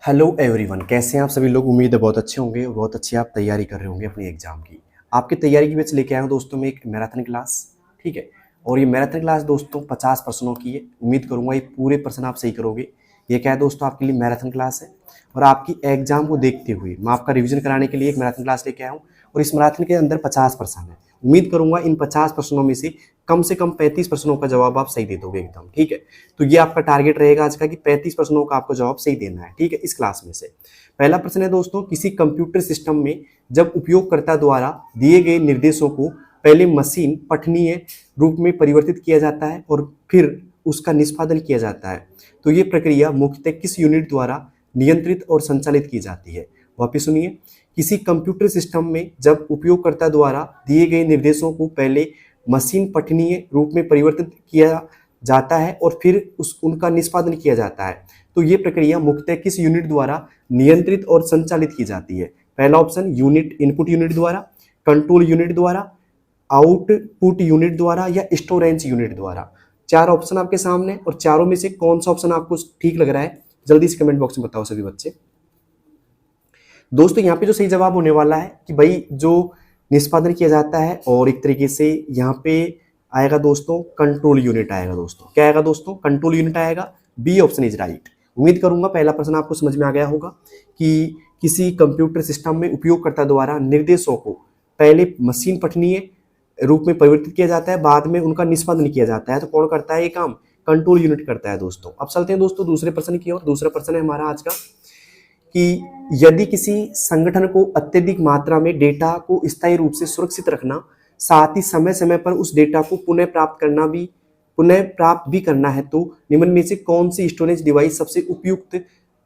Hello everyone, कैसे हैं आप सभी लोग। उम्मीद है बहुत अच्छे होंगे और बहुत अच्छी आप तैयारी कर रहे होंगे अपनी एग्जाम की। आपकी तैयारी की वजह से लेके आया हूँ दोस्तों मैं एक मैराथन क्लास। ठीक है, और ये मैराथन क्लास दोस्तों 50 प्रश्नों की है। उम्मीद करूंगा ये पूरे प्रश्न आप सही करोगे। ये क्या है दोस्तों, आपके लिए मैराथन क्लास है और आपकी एग्जाम को देखते हुए मैं आपका रिविजन कराने के लिए एक मैराथन क्लास लेके आया हूँ। और इस मैराथन के अंदर 50 प्रश्न है। उम्मीद करूंगा इन 50 प्रश्नों में से कम 35 प्रश्नों का जवाब आप सही दे दोगे एकदम। ठीक है, तो ये आपका टारगेट रहेगा आज का कि 35 प्रश्नों का आपको जवाब सही देना है। ठीक है, इस क्लास में से पहला प्रश्न है दोस्तों, किसी कंप्यूटर सिस्टम में जब उपयोगकर्ता द्वारा दिए गए निर्देशों को पहले मशीन पठनीय रूप में परिवर्तित किया जाता है और फिर उसका निष्पादन किया जाता है, तो ये प्रक्रिया मुख्यतः किस यूनिट द्वारा नियंत्रित और संचालित की जाती है। वापिस सुनिए, किसी कंप्यूटर सिस्टम में जब उपयोगकर्ता द्वारा दिए गए निर्देशों को पहले मशीन पठनीय रूप में परिवर्तित किया जाता है और फिर उनका निष्पादन किया जाता है, तो ये प्रक्रिया मुख्यतः किस यूनिट द्वारा नियंत्रित और संचालित की जाती है। पहला ऑप्शन यूनिट, इनपुट यूनिट द्वारा, कंट्रोल यूनिट द्वारा, आउटपुट यूनिट द्वारा या स्टोरेज यूनिट द्वारा। चार ऑप्शन आपके सामने और चारों में से कौन सा ऑप्शन आपको ठीक लग रहा है जल्दी से कमेंट बॉक्स में बताओ सभी बच्चे। दोस्तों यहाँ पे जो सही जवाब होने वाला है कि भाई जो निष्पादन किया जाता है, और एक तरीके से यहाँ पे आएगा दोस्तों कंट्रोल यूनिट आएगा। दोस्तों क्या आएगा दोस्तों, कंट्रोल यूनिट आएगा। B option is right. उम्मीद करूंगा पहला प्रश्न आपको समझ में आ गया होगा कि किसी कंप्यूटर सिस्टम में उपयोगकर्ता द्वारा निर्देशों को पहले मशीन पठनीय रूप में परिवर्तित किया जाता है, बाद में उनका निष्पादन किया जाता है, तो कौन करता है ये काम, कंट्रोल यूनिट करता है। दोस्तों अब चलते हैं दोस्तों दूसरे प्रश्न की ओर। दूसरा प्रश्न है हमारा आज का कि यदि किसी संगठन को अत्यधिक मात्रा में डेटा को स्थायी रूप से सुरक्षित रखना, साथ ही समय समय पर उस डेटा को पुनः प्राप्त भी करना है, तो निम्न में से कौन सी स्टोरेज डिवाइस सबसे उपयुक्त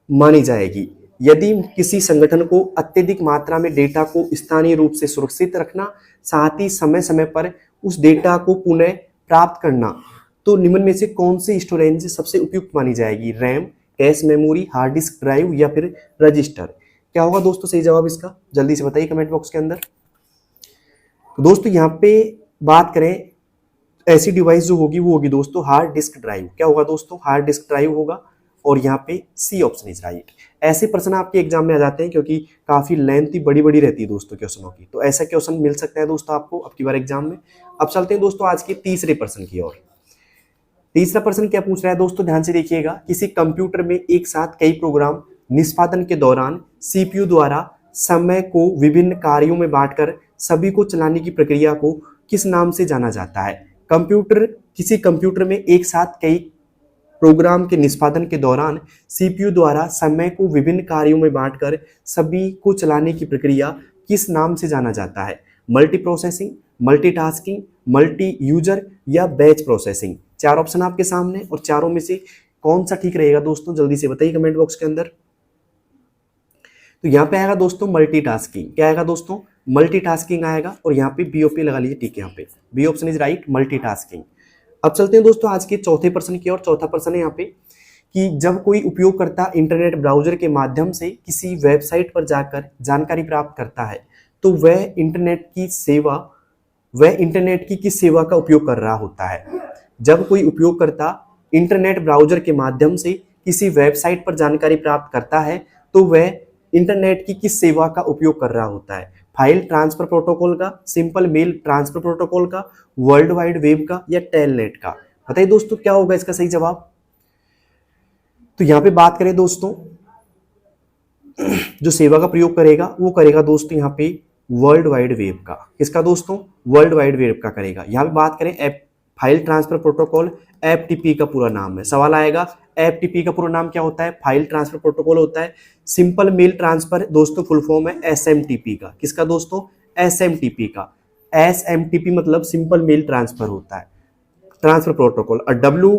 मानी जाएगी। यदि किसी संगठन को अत्यधिक मात्रा में डेटा को स्थानीय रूप से सुरक्षित रखना, साथ ही समय समय पर उस डेटा को पुनः प्राप्त करना, तो निम्न में से कौन सी स्टोरेज सबसे उपयुक्त मानी जाएगी। RAM, cache memory, hard disk drive या फिर रजिस्टर। क्या होगा दोस्तों सही जवाब इसका, जल्दी से बताइए कमेंट बॉक्स के अंदर। दोस्तों यहाँ पे बात करें ऐसी डिवाइस जो होगी वो होगी दोस्तों हार्ड डिस्क ड्राइव। क्या होगा दोस्तों, हार्ड डिस्क ड्राइव होगा। और यहाँ पे सी ऑप्शन इज राइट। ऐसे प्रश्न आपके एग्जाम में आ जाते हैं क्योंकि काफी लेंथी बड़ी रहती है दोस्तों क्वेश्चनों की, तो ऐसा क्वेश्चन मिल सकता है दोस्तों आपको अब की बार एग्जाम में। अब चलते हैं दोस्तों आज के तीसरे प्रश्न की ओर। तीसरा प्रश्न क्या पूछ रहा है दोस्तों, ध्यान से देखिएगा। किसी कंप्यूटर में एक साथ कई प्रोग्राम निष्पादन के दौरान सीपीयू द्वारा समय को विभिन्न कार्यों में बांटकर सभी को चलाने की प्रक्रिया को किस नाम से जाना जाता है। किसी कंप्यूटर में एक साथ कई प्रोग्राम के निष्पादन के दौरान सीपीयू द्वारा समय को विभिन्न कार्यों में बांटकर सभी को चलाने की प्रक्रिया किस नाम से जाना जाता है। Multi processing, multitasking, multi user या बैच प्रोसेसिंग। चार ऑप्शन आपके सामने और चारों में से कौन सा ठीक रहेगा दोस्तों, जल्दी से बताइए कमेंट बॉक्स के अंदर। तो यहाँ पे आएगा दोस्तों मल्टीटास्किंग। क्या आएगा दोस्तों, मल्टीटास्किंग आएगा। और यहाँ पे बीओपी लगा लीजिए, ठीक है, यहाँ पे B option is right, multitasking. अब चलते हैं दोस्तों आज के चौथे प्रश्न की ओर। चौथा प्रश्न है यहाँ पे कि जब कोई उपयोगकर्ता इंटरनेट ब्राउजर के माध्यम से किसी वेबसाइट पर जाकर जानकारी प्राप्त करता है, तो वह इंटरनेट की किस सेवा का उपयोग कर रहा होता है। जब कोई उपयोगकर्ता इंटरनेट ब्राउजर के माध्यम से किसी वेबसाइट पर जानकारी प्राप्त करता है, तो वह इंटरनेट की किस सेवा का उपयोग कर रहा होता है। फाइल ट्रांसफर प्रोटोकॉल का, सिंपल मेल ट्रांसफर प्रोटोकॉल का, वर्ल्ड वाइड वेब का या टेलनेट का। बताइए दोस्तों क्या होगा इसका सही जवाब। तो यहां पे बात करें दोस्तों, जो सेवा का प्रयोग करेगा वो करेगा दोस्तों यहाँ पे वर्ल्ड वाइड वेब का। किसका दोस्तों, वर्ल्ड वाइड वेब का करेगा। यहाँ पे बात करें फाइल ट्रांसफर प्रोटोकॉल, एफटीपी का पूरा नाम है। सवाल आएगा एफटीपी का पूरा नाम क्या होता है, फाइल ट्रांसफर प्रोटोकॉल होता है। सिंपल मेल ट्रांसफर दोस्तों फुल फॉर्म है एसएमटीपी का। किसका दोस्तों, एसएमटीपी का। एसएमटीपी मतलब सिंपल मेल ट्रांसफर होता है, ट्रांसफर प्रोटोकॉल। और डब्ल्यू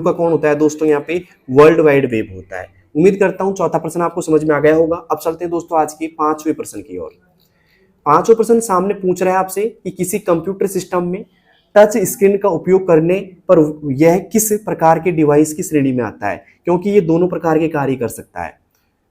का कौन होता है दोस्तों, यहाँ पे वर्ल्ड वाइड वेब होता है। उम्मीद करता हूं चौथा प्रश्न आपको समझ में आ गया होगा। अब चलते हैं दोस्तों आज के पांचवें प्रश्न की ओर। पांचवें प्रश्न सामने पूछ रहा है आपसे कि किसी कंप्यूटर सिस्टम में टच स्क्रीन का उपयोग करने पर यह किस प्रकार के डिवाइस की श्रेणी में आता है, क्योंकि ये दोनों प्रकार के कार्य कर सकता है।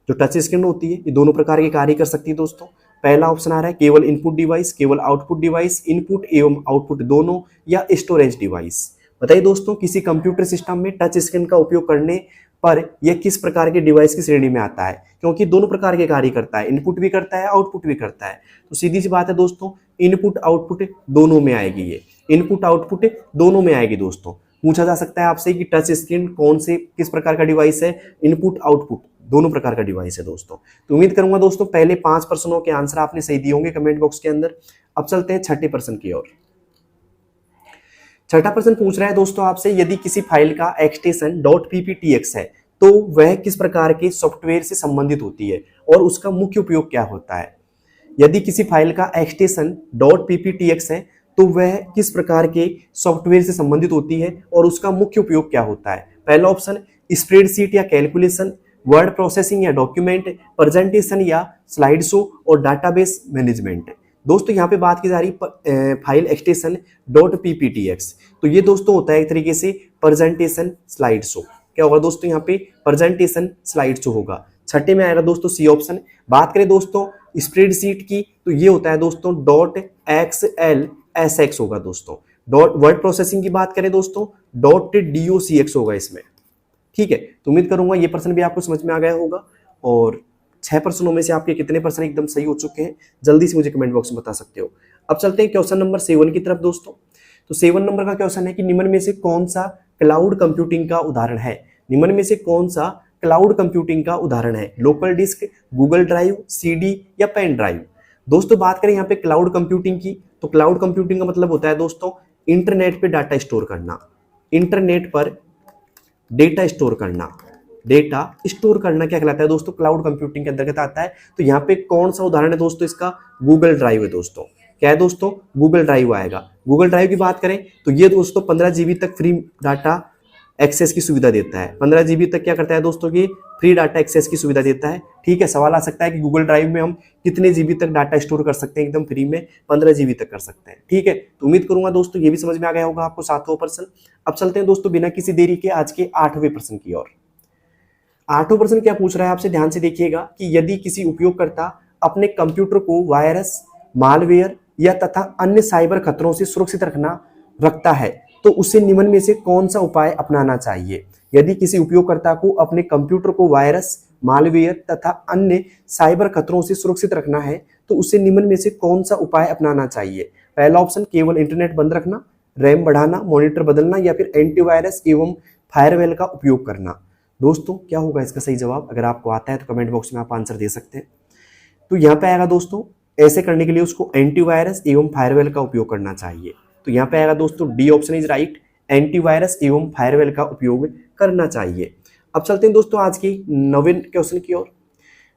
जो टच स्क्रीन होती है ये दोनों प्रकार के कार्य कर सकती है दोस्तों। पहला ऑप्शन आ रहा है केवल इनपुट डिवाइस, केवल आउटपुट डिवाइस, इनपुट एवं आउटपुट दोनों, या स्टोरेज डिवाइस। बताइए दोस्तों किसी कंप्यूटर सिस्टम में टच स्क्रीन का उपयोग करने पर यह किस प्रकार के डिवाइस की श्रेणी में आता है, क्योंकि दोनों प्रकार के कार्य करता है, इनपुट भी करता है आउटपुट भी करता है। तो सीधी सी बात है दोस्तों, इनपुट आउटपुट दोनों में आएगी, ये इनपुट आउटपुट दोनों में आएगी दोस्तों। पूछा जा सकता है आपसे कि टच स्क्रीन कौन से किस प्रकार का डिवाइस है, इनपुट आउटपुट दोनों प्रकार का डिवाइस है दोस्तों। तो उम्मीद करूंगा दोस्तों पहले 5 प्रश्नों के आंसर आपने सही दिए होंगे कमेंट बॉक्स के अंदर। अब चलते हैं छठे प्रश्न की ओर। छठा प्रश्न पूछ रहा है दोस्तों आपसे, यदि किसी फाइल का एक्सटेंशन .pptx है तो वह किस प्रकार के सॉफ्टवेयर से संबंधित होती है और उसका मुख्य उपयोग क्या होता है। यदि किसी फाइल का एक्सटेंशन .pptx है तो वह किस प्रकार के सॉफ्टवेयर से संबंधित होती है और उसका मुख्य उपयोग क्या होता है। पहला ऑप्शन स्प्रेडशीट या कैलकुलेशन, वर्ड प्रोसेसिंग या डॉक्यूमेंट, प्रेजेंटेशन या स्लाइड शो और डाटाबेस मैनेजमेंट। दोस्तों यहाँ पे बात की जा रही फाइल एक्सटेंशन .pptx, तो ये दोस्तों होता है एक तरीके से प्रेजेंटेशन स्लाइड शो। क्या होगा दोस्तों यहाँ पे प्रेजेंटेशन स्लाइड शो होगा। छठे में आएगा दोस्तों सी ऑप्शन। बात करें दोस्तों स्प्रेडशीट की तो ये होता है दोस्तों .xlsx होगा दोस्तों। वर्ड प्रोसेसिंग की बात करें दोस्तों .docx होगा इसमें, ठीक है। तो उम्मीद करूंगा ये प्रश्न भी आपको समझ में आ गया होगा। और 6 प्रश्नों में से आपके कितने प्रश्न एकदम सही हो चुके हैं जल्दी से मुझे कमेंट बॉक्स में बता सकते हो। अब चलते हैं क्वेश्चन नंबर 7 की तरफ दोस्तों। तो 7 नंबर का क्वेश्चन है कि निम्न में से कौन सा क्लाउड कंप्यूटिंग का उदाहरण है। निम्न में से कौन सा क्लाउड कंप्यूटिंग का उदाहरण है। Local disk, Google drive, CD या पेन ड्राइव। दोस्तों बात करें यहाँ पे क्लाउड कंप्यूटिंग की तो क्लाउड कंप्यूटिंग का मतलब होता है दोस्तों इंटरनेट पे डाटा स्टोर करना। इंटरनेट पर डेटा स्टोर करना, डेटा स्टोर करना क्या कहलाता है दोस्तों, क्लाउड कंप्यूटिंग के अंतर्गत आता है। तो यहाँ पे कौन सा उदाहरण है दोस्तों इसका, गूगल ड्राइव है दोस्तों। क्या है दोस्तों, गूगल ड्राइव आएगा। गूगल ड्राइव की बात करें तो ये दोस्तों 15 GB तक फ्री डाटा एक्सेस की सुविधा देता है। 15 GB तक क्या करता है दोस्तों कि फ्री डाटा एक्सेस की सुविधा देता है, ठीक है। सवाल आ सकता है कि गूगल ड्राइव में हम कितने GB तक डाटा स्टोर कर सकते हैं, एकदम फ्री में 15 GB तक कर सकते हैं, ठीक है। तो उम्मीद करूंगा दोस्तों ये भी समझ में आ गया होगा आपको 7वां प्रश्न। अब चलते हैं दोस्तों बिना किसी देरी के आज के 8वें प्रश्न की ओर। 8वां प्रश्न क्या पूछ रहा है आपसे, ध्यान से देखिएगा कि यदि किसी उपयोगकर्ता अपने कंप्यूटर को वायरस, मालवेयर या तथा अन्य साइबर खतरों से सुरक्षित रखता है तो उसे निम्न में से कौन सा उपाय अपनाना चाहिए। यदि किसी उपयोगकर्ता को अपने कंप्यूटर को वायरस, मालवेयर तथा अन्य साइबर खतरों से सुरक्षित रखना है तो उसे निम्न में से कौन सा उपाय अपनाना चाहिए। पहला ऑप्शन केवल इंटरनेट बंद रखना, रैम बढ़ाना, मॉनिटर बदलना या फिर एंटीवायरस एवं फायरवॉल का उपयोग करना। दोस्तों क्या होगा इसका सही जवाब, अगर आपको आता है तो कमेंट बॉक्स में आप आंसर दे सकते हैं। तो यहाँ पे आएगा दोस्तों ऐसे करने के लिए उसको एंटीवायरस एवं फायरवॉल का उपयोग करना चाहिए। तो यहाँ पे आएगा दोस्तों D option is right, antivirus एवं फायरवॉल का उपयोग करना चाहिए। अब चलते हैं दोस्तों आज की 9वें क्वेश्चन की ओर।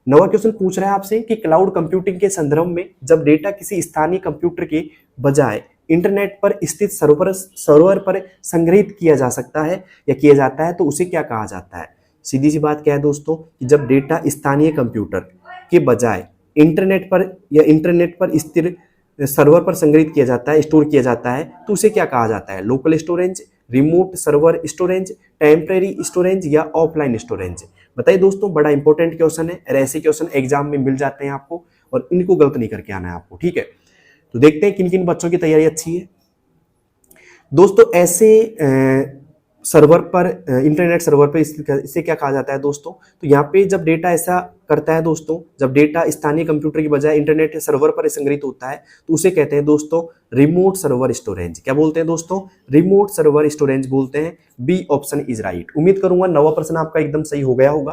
9वां क्वेश्चन पूछ रहा है आपसे कि क्लाउड कंप्यूटिंग के संदर्भ में जब डेटा किसी स्थानीय कंप्यूटर के बजाय इंटरनेट पर स्थित सर्वर पर संग्रहित किया जा सकता है या किया जाता है तो उसे क्या कहा जाता है। सीधी सी बात क्या है दोस्तों कि जब डेटा स्थानीय कंप्यूटर के बजाय इंटरनेट पर स्थिर सर्वर पर संग्रहित किया जाता है, स्टोर किया जाता है तो उसे क्या कहा जाता है। Local storage, remote server storage, temporary storage या ऑफलाइन स्टोरेज। बताइए दोस्तों, बड़ा इंपॉर्टेंट क्वेश्चन है और ऐसे क्वेश्चन एग्जाम में मिल जाते हैं आपको और इनको गलत नहीं करके आना है आपको, ठीक है। तो देखते हैं किन किन बच्चों की तैयारी अच्छी है। दोस्तों ऐसे सर्वर पर इंटरनेट सर्वर पर इसे क्या कहा जाता है दोस्तों, तो यहाँ पे जब डेटा ऐसा करता है दोस्तों, जब डेटा स्थानीय कंप्यूटर की बजाय इंटरनेट सर्वर पर संग्रहित होता है तो उसे कहते हैं दोस्तों रिमोट सर्वर स्टोरेज। क्या बोलते हैं दोस्तों, रिमोट सर्वर स्टोरेज बोलते हैं। B option is right. उम्मीद करूंगा 9वां प्रश्न आपका एकदम सही हो गया होगा।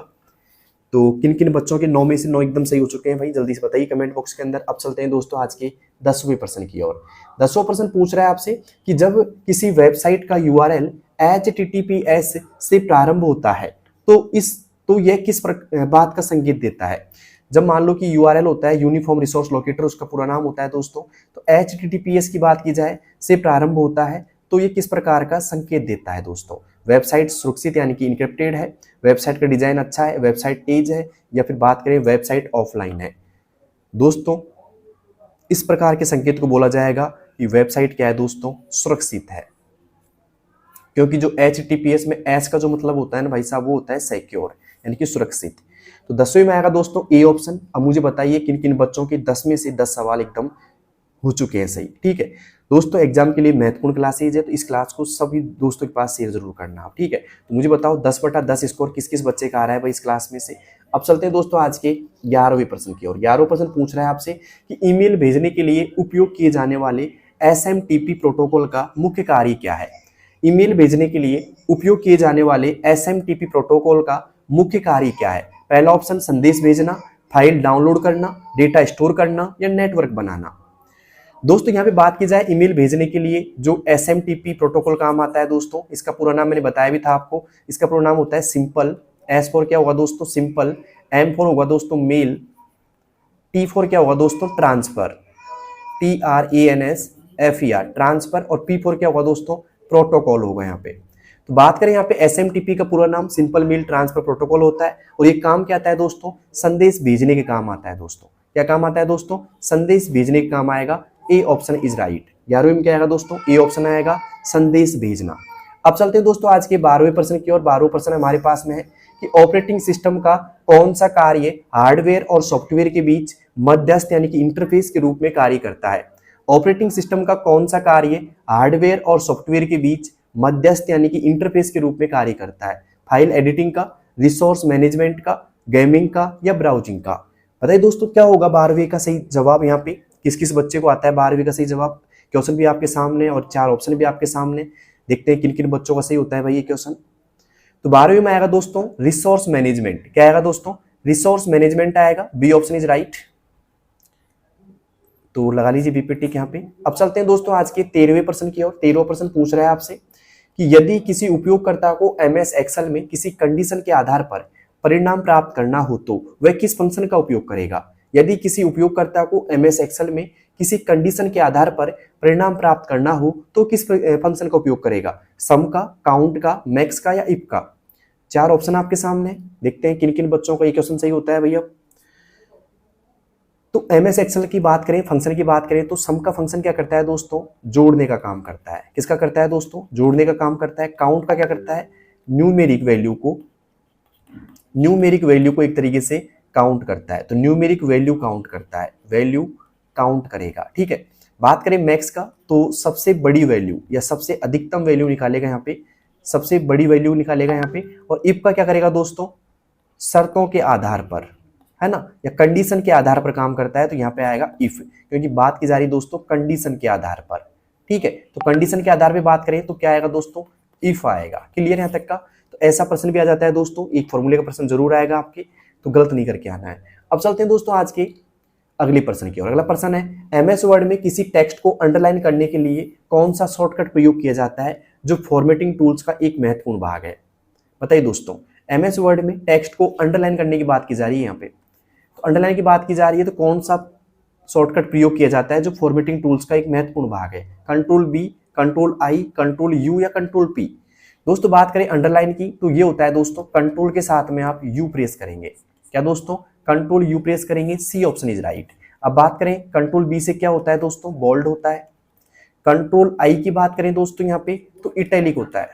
तो किन किन बच्चों के 9 में से 9 एकदम सही हो चुके हैं भाई जल्दी से बताइए कमेंट बॉक्स के अंदर। अब चलते हैं दोस्तों आज के 10वें प्रश्न की ओर। 10वां प्रश्न पूछ रहा है आपसे कि जब किसी वेबसाइट का URL HTTPS से प्रारंभ होता है तो यह किस बात का संकेत देता है। जब मान लो कि URL होता है यूनिफॉर्म रिसोर्स लोकेटर, उसका पूरा नाम होता है दोस्तों, तो HTTPS की बात की जाए से प्रारंभ होता है तो ये किस प्रकार का संकेत देता है दोस्तों। वेबसाइट सुरक्षित यानी कि इनक्रिप्टेड है, वेबसाइट का डिजाइन अच्छा है, वेबसाइट तेज है, या फिर बात करें वेबसाइट ऑफलाइन है। दोस्तों इस प्रकार के संकेत को बोला जाएगा कि वेबसाइट क्या है दोस्तों, सुरक्षित है। क्योंकि जो HTTPS में S का जो मतलब होता है ना भाई साहब, वो होता है सिक्योर यानी कि सुरक्षित। तो 10वें में आएगा दोस्तों ए ऑप्शन। अब मुझे बताइए किन किन बच्चों के 10 में से 10 सवाल एकदम हो चुके हैं सही, ठीक है। दोस्तों एग्जाम के लिए महत्वपूर्ण क्लासेज है, तो इस क्लास को सभी दोस्तों के पास शेयर जरूर करना आप, ठीक है। तो मुझे बताओ 10/10 स्कोर किस किस बच्चे का आ रहा है भाई इस क्लास में से। अब चलते हैं दोस्तों आज के 11वें प्रश्न की ओर। 11वां प्रश्न पूछ रहा है आपसे कि ईमेल भेजने के लिए उपयोग किए जाने वाले SMTP प्रोटोकॉल का मुख्य कार्य क्या है। ईमेल भेजने के लिए उपयोग किए जाने वाले SMTP प्रोटोकॉल का मुख्य कार्य क्या है। पहला ऑप्शन संदेश भेजना, फाइल डाउनलोड करना, डेटा स्टोर करना या नेटवर्क बनाना। दोस्तों यहाँ पे बात की जाए ईमेल भेजने के लिए जो SMTP प्रोटोकॉल काम आता है दोस्तों, इसका पूरा नाम मैंने बताया भी था आपको। इसका पूरा नाम होता है सिंपल। S फॉर क्या होगा दोस्तों, सिंपल। M फॉर होगा दोस्तों मेल। T फॉर क्या होगा दोस्तों, ट्रांसफर, TRANSFER, ट्रांसफर। और P फॉर क्या होगा दोस्तों, प्रोटोकॉल होगा यहाँ पे। तो बात करें यहाँ पे SMTP का पूरा नाम सिंपल मेल ट्रांसफर प्रोटोकॉल होता है और ये काम क्या आता है दोस्तों, संदेश भेजने के काम आता है दोस्तों। क्या काम आता है दोस्तों, संदेश भेजने का काम आएगा। A option is right. 11वें में क्या आएगा दोस्तों, ए ऑप्शन आएगा, संदेश भेजना। अब चलते हैं दोस्तों आज के 12वें प्रश्न की ओर। 12वां प्रश्न हमारे पास में है कि ऑपरेटिंग सिस्टम का कौन सा कार्य हार्डवेयर और सॉफ्टवेयर के बीच मध्यस्थ यानी कि इंटरफेस के रूप में कार्य करता है। ऑपरेटिंग सिस्टम का कौन सा कार्य हार्डवेयर और सॉफ्टवेयर के बीच मध्यस्थ यानी कि इंटरफेस के रूप में कार्य करता है। फाइल एडिटिंग का, रिसोर्स मैनेजमेंट का, गेमिंग का या ब्राउजिंग का। बताइए दोस्तों क्या होगा 12वें का सही जवाब। यहाँ पे किस किस बच्चे को आता है 12वें का सही जवाब। क्वेश्चन भी आपके सामने और 4 ऑप्शन भी आपके सामने। देखते हैं किन किन बच्चों का सही होता है भाई ये क्वेश्चन। तो 12वें में आएगा दोस्तों रिसोर्स मैनेजमेंट। क्या आएगा दोस्तों, रिसोर्स मैनेजमेंट आएगा। B option is right. तो लगा लीजिए बीपी टिक यहाँ पे। अब चलते हैं दोस्तों आज के 13वें प्रश्न की ओर। 13वां प्रश्न पूछ रहा है आपसे कि यदि किसी उपयोगकर्ता को MS एक्सेल में किसी कंडीशन के आधार पर परिणाम प्राप्त करना हो तो वह किस फंक्शन का उपयोग करेगा। यदि किसी उपयोगकर्ता को MS एक्सेल में किसी कंडीशन के आधार पर परिणाम प्राप्त करना हो तो किस फंक्शन का उपयोग करेगा। सम का, काउंट का, मैक्स का या इफ का। 4 ऑप्शन आपके सामने। देखते हैं किन किन बच्चों का ये क्वेश्चन सही होता है भैया। तो MS एक्सेल की बात करें, फंक्शन की बात करें तो सम का फंक्शन क्या करता है दोस्तों, जोड़ने का काम करता है। किसका करता है दोस्तों, जोड़ने का काम करता है। काउंट का क्या करता है, न्यूमेरिक वैल्यू को एक तरीके से काउंट करता है। तो न्यूमेरिक वैल्यू काउंट करता है, वैल्यू काउंट करेगा, ठीक है। बात करें मैक्स का तो सबसे बड़ी वैल्यू या सबसे अधिकतम वैल्यू निकालेगा यहाँ पे, सबसे बड़ी वैल्यू निकालेगा यहाँ पे। और इफ का क्या करेगा दोस्तों, शर्तों के आधार पर, है ना, या कंडीशन के आधार पर काम करता है। तो यहाँ पे आएगा इफ, क्योंकि बात की जा रही दोस्तों कंडीशन के आधार पर, ठीक है। तो कंडीशन के आधार पर बात करें तो क्या आएगा दोस्तों, इफ आएगा। क्लियर यहाँ तक का। तो ऐसा प्रश्न भी आ जाता है दोस्तों, एक फॉर्मूले का प्रश्न जरूर आएगा आपके, तो गलत नहीं करके आना है। अब चलते हैं दोस्तों आज के अगले प्रश्न की ओर। अगला प्रश्न है MS वर्ड में किसी टेक्स्ट को अंडरलाइन करने के लिए कौन सा शॉर्टकट प्रयोग किया जाता है जो फॉर्मेटिंग टूल्स का एक महत्वपूर्ण भाग है। बताइए दोस्तों, MS वर्ड में टेक्स्ट को अंडरलाइन करने की बात की जा रही है यहाँ पे। तो अंडरलाइन की बात की जा रही है तो कौन सा शॉर्टकट प्रयोग किया जाता है जो फॉर्मेटिंग टूल्स का एक महत्वपूर्ण भाग है। Ctrl+B, Ctrl+I, Ctrl+U या Ctrl+P। दोस्तों बात करें अंडरलाइन की तो ये होता है दोस्तों कंट्रोल के साथ में आप U प्रेस करेंगे। क्या दोस्तों, Ctrl+U प्रेस करेंगे। C option is right. अब बात करें Ctrl+B से क्या होता है दोस्तों, बोल्ड होता है। Ctrl+I की बात करें दोस्तों यहाँ पे तो इटैलिक होता है।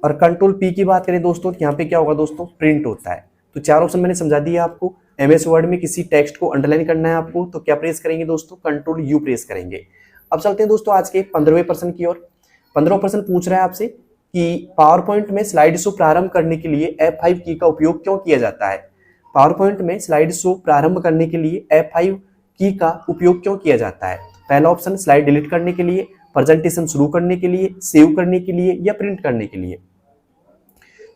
और Ctrl+P की बात करें दोस्तों यहाँ पे क्या होगा दोस्तों, प्रिंट होता है। तो 4 ऑप्शन मैंने समझा दिया आपको। MS वर्ड में किसी टेक्स्ट को अंडरलाइन करना है आपको तो क्या प्रेस करेंगे दोस्तों, Ctrl+U प्रेस करेंगे। अब चलते हैं दोस्तों आज के 15वें प्रश्न की ओर। 15वां प्रश्न पूछ रहा है आपसे कि पावर पॉइंट में स्लाइड शो प्रारंभ करने के लिए F5 की का उपयोग क्यों किया जाता है। पावर पॉइंट में स्लाइड शो प्रारंभ करने के लिए F5 की का उपयोग क्यों किया जाता है। पहला ऑप्शन स्लाइड डिलीट करने के लिए, प्रेजेंटेशन शुरू करने के लिए, सेव करने के लिए या प्रिंट करने के लिए।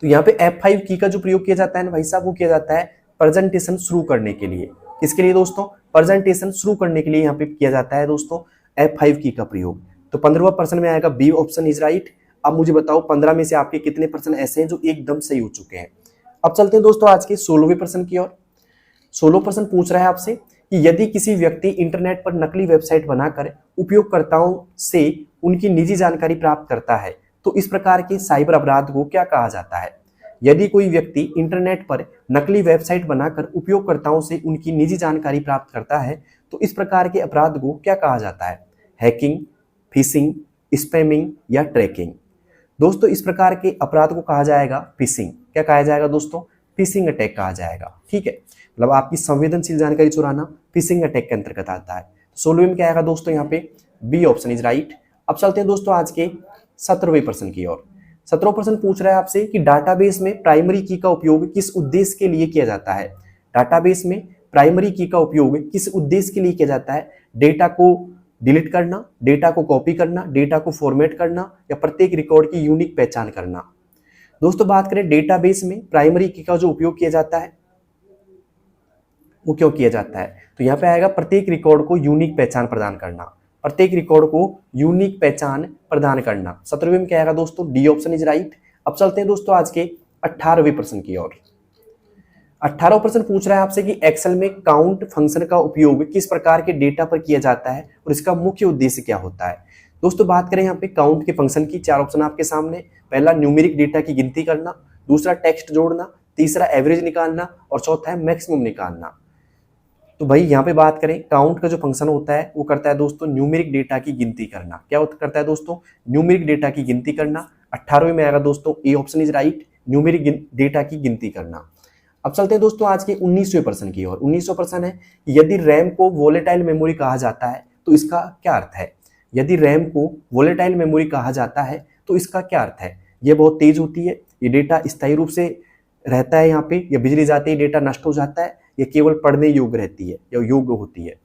तो यहाँ पे F5 की का जो प्रयोग किया जाता है ना भाई साहब, वो किया जाता है प्रेजेंटेशन शुरू करने के लिए। किसके लिए दोस्तों, प्रेजेंटेशन शुरू करने के लिए यहाँ पे किया जाता है दोस्तों F5 की का प्रयोग। तो 15वां प्रश्न में आएगा बी ऑप्शन इज राइट। अब मुझे बताओ 15 में से आपके कितने प्रश्न ऐसे हैं जो एकदम सही हो चुके हैं। अब चलते हैं दोस्तों आज के 16वें प्रश्न की ओर। 16वां प्रश्न पूछ रहा है आपसे कि यदि किसी व्यक्ति इंटरनेट पर नकली वेबसाइट बनाकर उपयोगकर्ताओं से उनकी निजी जानकारी प्राप्त करता है तो इस प्रकार के साइबर अपराध को क्या कहा जाता है। यदि कोई व्यक्ति इंटरनेट पर नकली वेबसाइट बनाकर उपयोगकर्ताओं से उनकी निजी जानकारी प्राप्त करता है तो इस प्रकार के अपराध को क्या कहा जाता है। हैकिंग, फिशिंग, स्पैमिंग या ट्रैकिंग। दोस्तों इस प्रकार के अपराध को कहा जाएगा फिशिंग। क्या कहा जाएगा दोस्तों, फिशिंग अटैक कहा जाएगा, ठीक है। मतलब आपकी संवेदनशील जानकारी चुराना फिशिंग अटैक के अंतर्गत आता है। 16वें में क्या आएगा दोस्तों यहाँ पे बी ऑप्शन इज राइट। अब चलते हैं दोस्तों आज के 17वें प्रश्न की ओर। 17वां प्रश्न पूछ रहा है आपसे कि डाटाबेस में प्राइमरी की का उपयोग किस उद्देश्य के लिए किया जाता है। डाटाबेस में प्राइमरी की का उपयोग किस उद्देश्य के लिए किया जाता है। डेटा को डिलीट करना, डेटा को कॉपी करना, डेटा को फॉर्मेट करना या प्रत्येक रिकॉर्ड की यूनिक पहचान करना। दोस्तों बात करें डेटाबेस में प्राइमरी की का जो उपयोग किया जाता है वो क्यों किया जाता है, तो यहाँ पे आएगा प्रत्येक रिकॉर्ड को यूनिक पहचान प्रदान करना। प्रत्येक रिकॉर्ड को यूनिक पहचान प्रदान करना। 17वें में क्या आएगा दोस्तों डी ऑप्शन इज राइट। अब चलते हैं दोस्तों आज के 18वें प्रश्न की ओर। 18वां प्रश्न पूछ रहा है आपसे कि एक्सेल में काउंट फंक्शन का उपयोग किस प्रकार के डेटा पर किया जाता है और इसका मुख्य उद्देश्य क्या होता है। दोस्तों बात करें यहाँ पे काउंट के फंक्शन की, 4 ऑप्शन आपके सामने। पहला न्यूमेरिक डेटा की गिनती करना, दूसरा टेक्स्ट जोड़ना, तीसरा एवरेज निकालना और चौथा है मैक्सिमम निकालना। तो भाई यहाँ पे बात करें काउंट का जो फंक्शन होता है वो करता है दोस्तों न्यूमेरिक डेटा की गिनती करना। क्या करता है दोस्तों न्यूमेरिक डेटा की गिनती करना। 18वें में आएगा दोस्तों ए option is right, numeric data की गिनती करना। अब चलते हैं दोस्तों आज के 19वें प्रश्न की ओर। 19वां प्रश्न है यदि रैम को वोलेटाइल मेमोरी कहा जाता है तो इसका क्या अर्थ है। यदि रैम को वोलेटाइल मेमोरी कहा जाता है तो इसका क्या अर्थ है। ये बहुत तेज होती है, ये डेटा स्थायी रूप से रहता है यहाँ पे, या बिजली जाते ही डेटा नष्ट हो जाता है, ये केवल पढ़ने योग्य रहती है या योग्य होती है।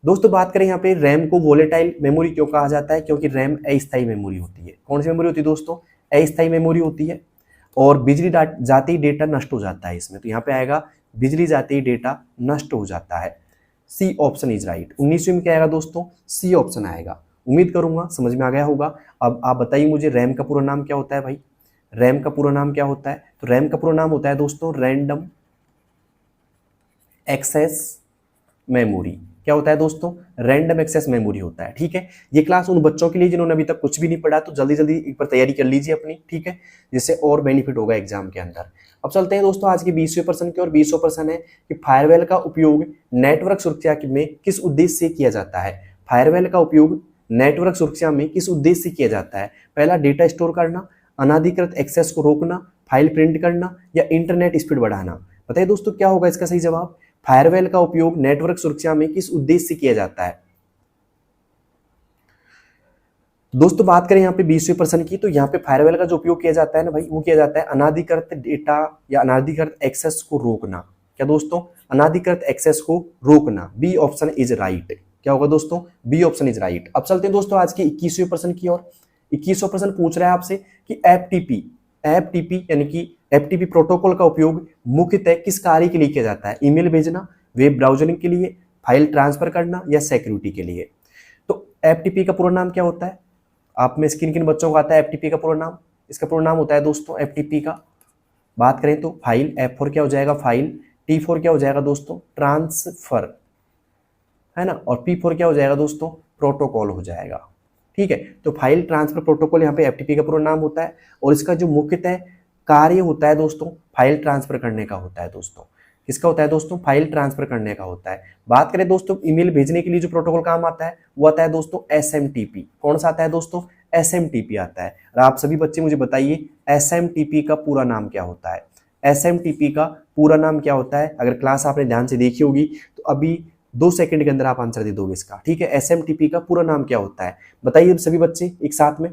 दोस्तों बात करें यहाँ पे रैम को वोलेटाइल मेमोरी क्यों कहा जाता है, क्योंकि रैम अस्थायी मेमोरी होती है। कौन सी मेमोरी होती है दोस्तों, अस्थायी मेमोरी होती है और बिजली जाते ही डेटा नष्ट हो जाता है इसमें। तो यहाँ पे आएगा बिजली जाते ही डेटा नष्ट हो जाता है, सी ऑप्शन इज राइट। 19वें में क्या आएगा दोस्तों सी ऑप्शन आएगा। उम्मीद करूंगा समझ में आ गया होगा। अब आप बताइए मुझे रैम का पूरा नाम क्या होता है भाई, रैम का पूरा नाम क्या होता है। तो रैम का पूरा नाम होता है दोस्तों रैंडम एक्सेस मेमोरी। क्या होता है दोस्तों रैंडम एक्सेस मेमोरी होता है। ठीक है, ये क्लास उन बच्चों के लिए जिन्होंने अभी तक कुछ भी नहीं पढ़ा, तो जल्दी जल्दी एक बार तैयारी कर लीजिए अपनी, ठीक है, जिससे और बेनिफिट होगा एग्जाम के अंदर। अब चलते हैं दोस्तों आज के 20वें प्रश्न की और 20वां प्रश्न है कि फायरवेल का उपयोग नेटवर्क सुरक्षा में किस उद्देश्य से किया जाता है। फायरवेल का उपयोग नेटवर्क सुरक्षा में किस उद्देश्य से किया जाता है। पहला डेटा स्टोर करना, अनाधिकृत एक्सेस को रोकना, फाइल प्रिंट करना या इंटरनेट स्पीड बढ़ाना। बताइए दोस्तों क्या होगा इसका सही जवाब। फायरवेल का उपयोग नेटवर्क सुरक्षा में किस उद्देश्य से किया जाता है। दोस्तों बात करें यहाँ पे 20वें प्रश्न की, तो यहाँ पे फायरवेल का जो उपयोग किया जाता है ना भाई, वो किया जाता है अनाधिकृत डेटा या अनाधिकृत एक्सेस को रोकना। क्या दोस्तों अनाधिकृत एक्सेस को रोकना, बी ऑप्शन इज राइट। क्या होगा दोस्तों बी ऑप्शन इज राइट। अब चलते हैं दोस्तों आज के 21वें प्रश्न की ओर। 21वां प्रश्न पूछ रहा है आपसे कि एफटीपी यानी कि एफटीपी प्रोटोकॉल का उपयोग मुख्यतः किस कार्य के लिए किया जाता है। ईमेल भेजना, वेब ब्राउजिंग के लिए, फाइल ट्रांसफर करना या सिक्योरिटी के लिए। तो एफटीपी का पूरा नाम क्या होता है, आप में किन किन बच्चों को आता है एफटीपी का पूरा नाम। इसका पूरा नाम होता है दोस्तों एफटीपी का, बात करें तो फाइल, एफ फॉर क्या हो जाएगा फाइल, टी फॉर क्या हो जाएगा दोस्तों ट्रांसफर, है ना, और पी फॉर क्या हो जाएगा दोस्तों प्रोटोकॉल हो जाएगा। ठीक है, तो फाइल ट्रांसफर प्रोटोकॉल यहाँ पे एफटीपी का पूरा नाम होता है और इसका जो मुख्यतः कार्य होता है दोस्तों फाइल ट्रांसफर करने का होता है। दोस्तों किसका होता है दोस्तों फाइल ट्रांसफर करने का होता है। बात करें दोस्तों ईमेल भेजने के लिए जो प्रोटोकॉल काम आता है वो आता है दोस्तों एसएमटीपी। कौन सा आता है दोस्तों एसएमटीपी आता है। और आप सभी बच्चे मुझे बताइए एसएमटीपी का पूरा नाम क्या होता है। एसएमटीपी का पूरा नाम क्या होता है, अगर क्लास आपने ध्यान से देखी होगी तो अभी 2 सेकंड के अंदर आप आंसर दे दोगे इसका। ठीक है, एसएमटीपी का पूरा नाम क्या होता है बताइए सभी बच्चे एक साथ में।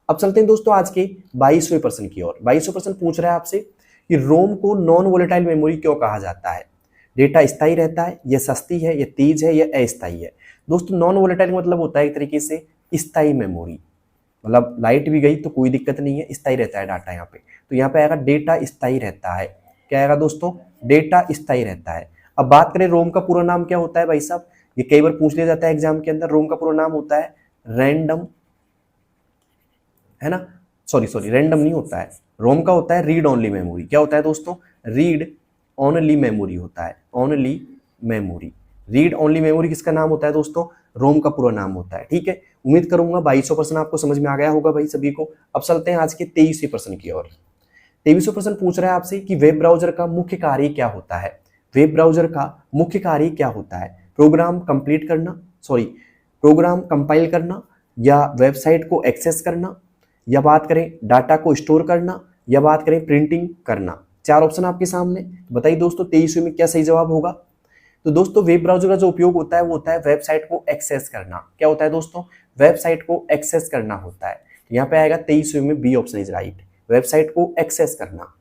अब चलते हैं दोस्तों आज के 22वें प्रश्न की ओर। 22वां प्रश्न पूछ रहा है आपसे कि रोम को नॉन वोलेटाइल मेमोरी क्यों कहा जाता है। डेटा स्थायी रहता है, यह सस्ती है, यह तेज है, यह अस्थायी है। दोस्तों नॉन वोलेटाइल मतलब होता है एक तरीके से स्थायी मेमोरी, मतलब लाइट भी गई तो कोई दिक्कत नहीं है, स्थायी रहता है डाटा यहाँ पे। तो यहाँ पे आएगा डेटा स्थायी रहता है। क्या आएगा दोस्तों डेटा स्थायी रहता है। अब बात करें रोम का पूरा नाम क्या होता है भाई साहब, ये कई बार पूछ लिया जाता है एग्जाम के अंदर। रोम का पूरा नाम होता है रैंडम, है ना, सॉरी रैंडम नहीं होता है, रोम का होता है रीड ओनली मेमोरी। क्या होता है दोस्तों रीड ओनली मेमोरी होता है, only memory. Read only memory किसका नाम होता है दोस्तों रोम का पूरा नाम होता है। ठीक है, उम्मीद करूंगा 22वां प्रश्न आपको समझ में आ गया होगा भाई सभी को। अब चलते हैं आज के 23वें प्रश्न की ओर। 23वां प्रश्न पूछ रहा है आपसे कि वेब ब्राउजर का मुख्य कार्य क्या होता है। वेब ब्राउजर का मुख्य कार्य क्या होता है। प्रोग्राम कंप्लीट करना, प्रोग्राम कंपाइल करना, या वेबसाइट को एक्सेस करना, या बात करें डाटा को स्टोर करना, या बात करें प्रिंटिंग करना। 4 ऑप्शन आपके सामने, बताइए दोस्तों 23वें में क्या सही जवाब होगा। तो दोस्तों वेब ब्राउजर का जो उपयोग होता है वो होता है वेबसाइट को एक्सेस करना। क्या होता है दोस्तों? वेबसाइट को एक्सेस करना होता है। यहाँ पे आएगा 23वें में B option is right, website को एक्सेस करना।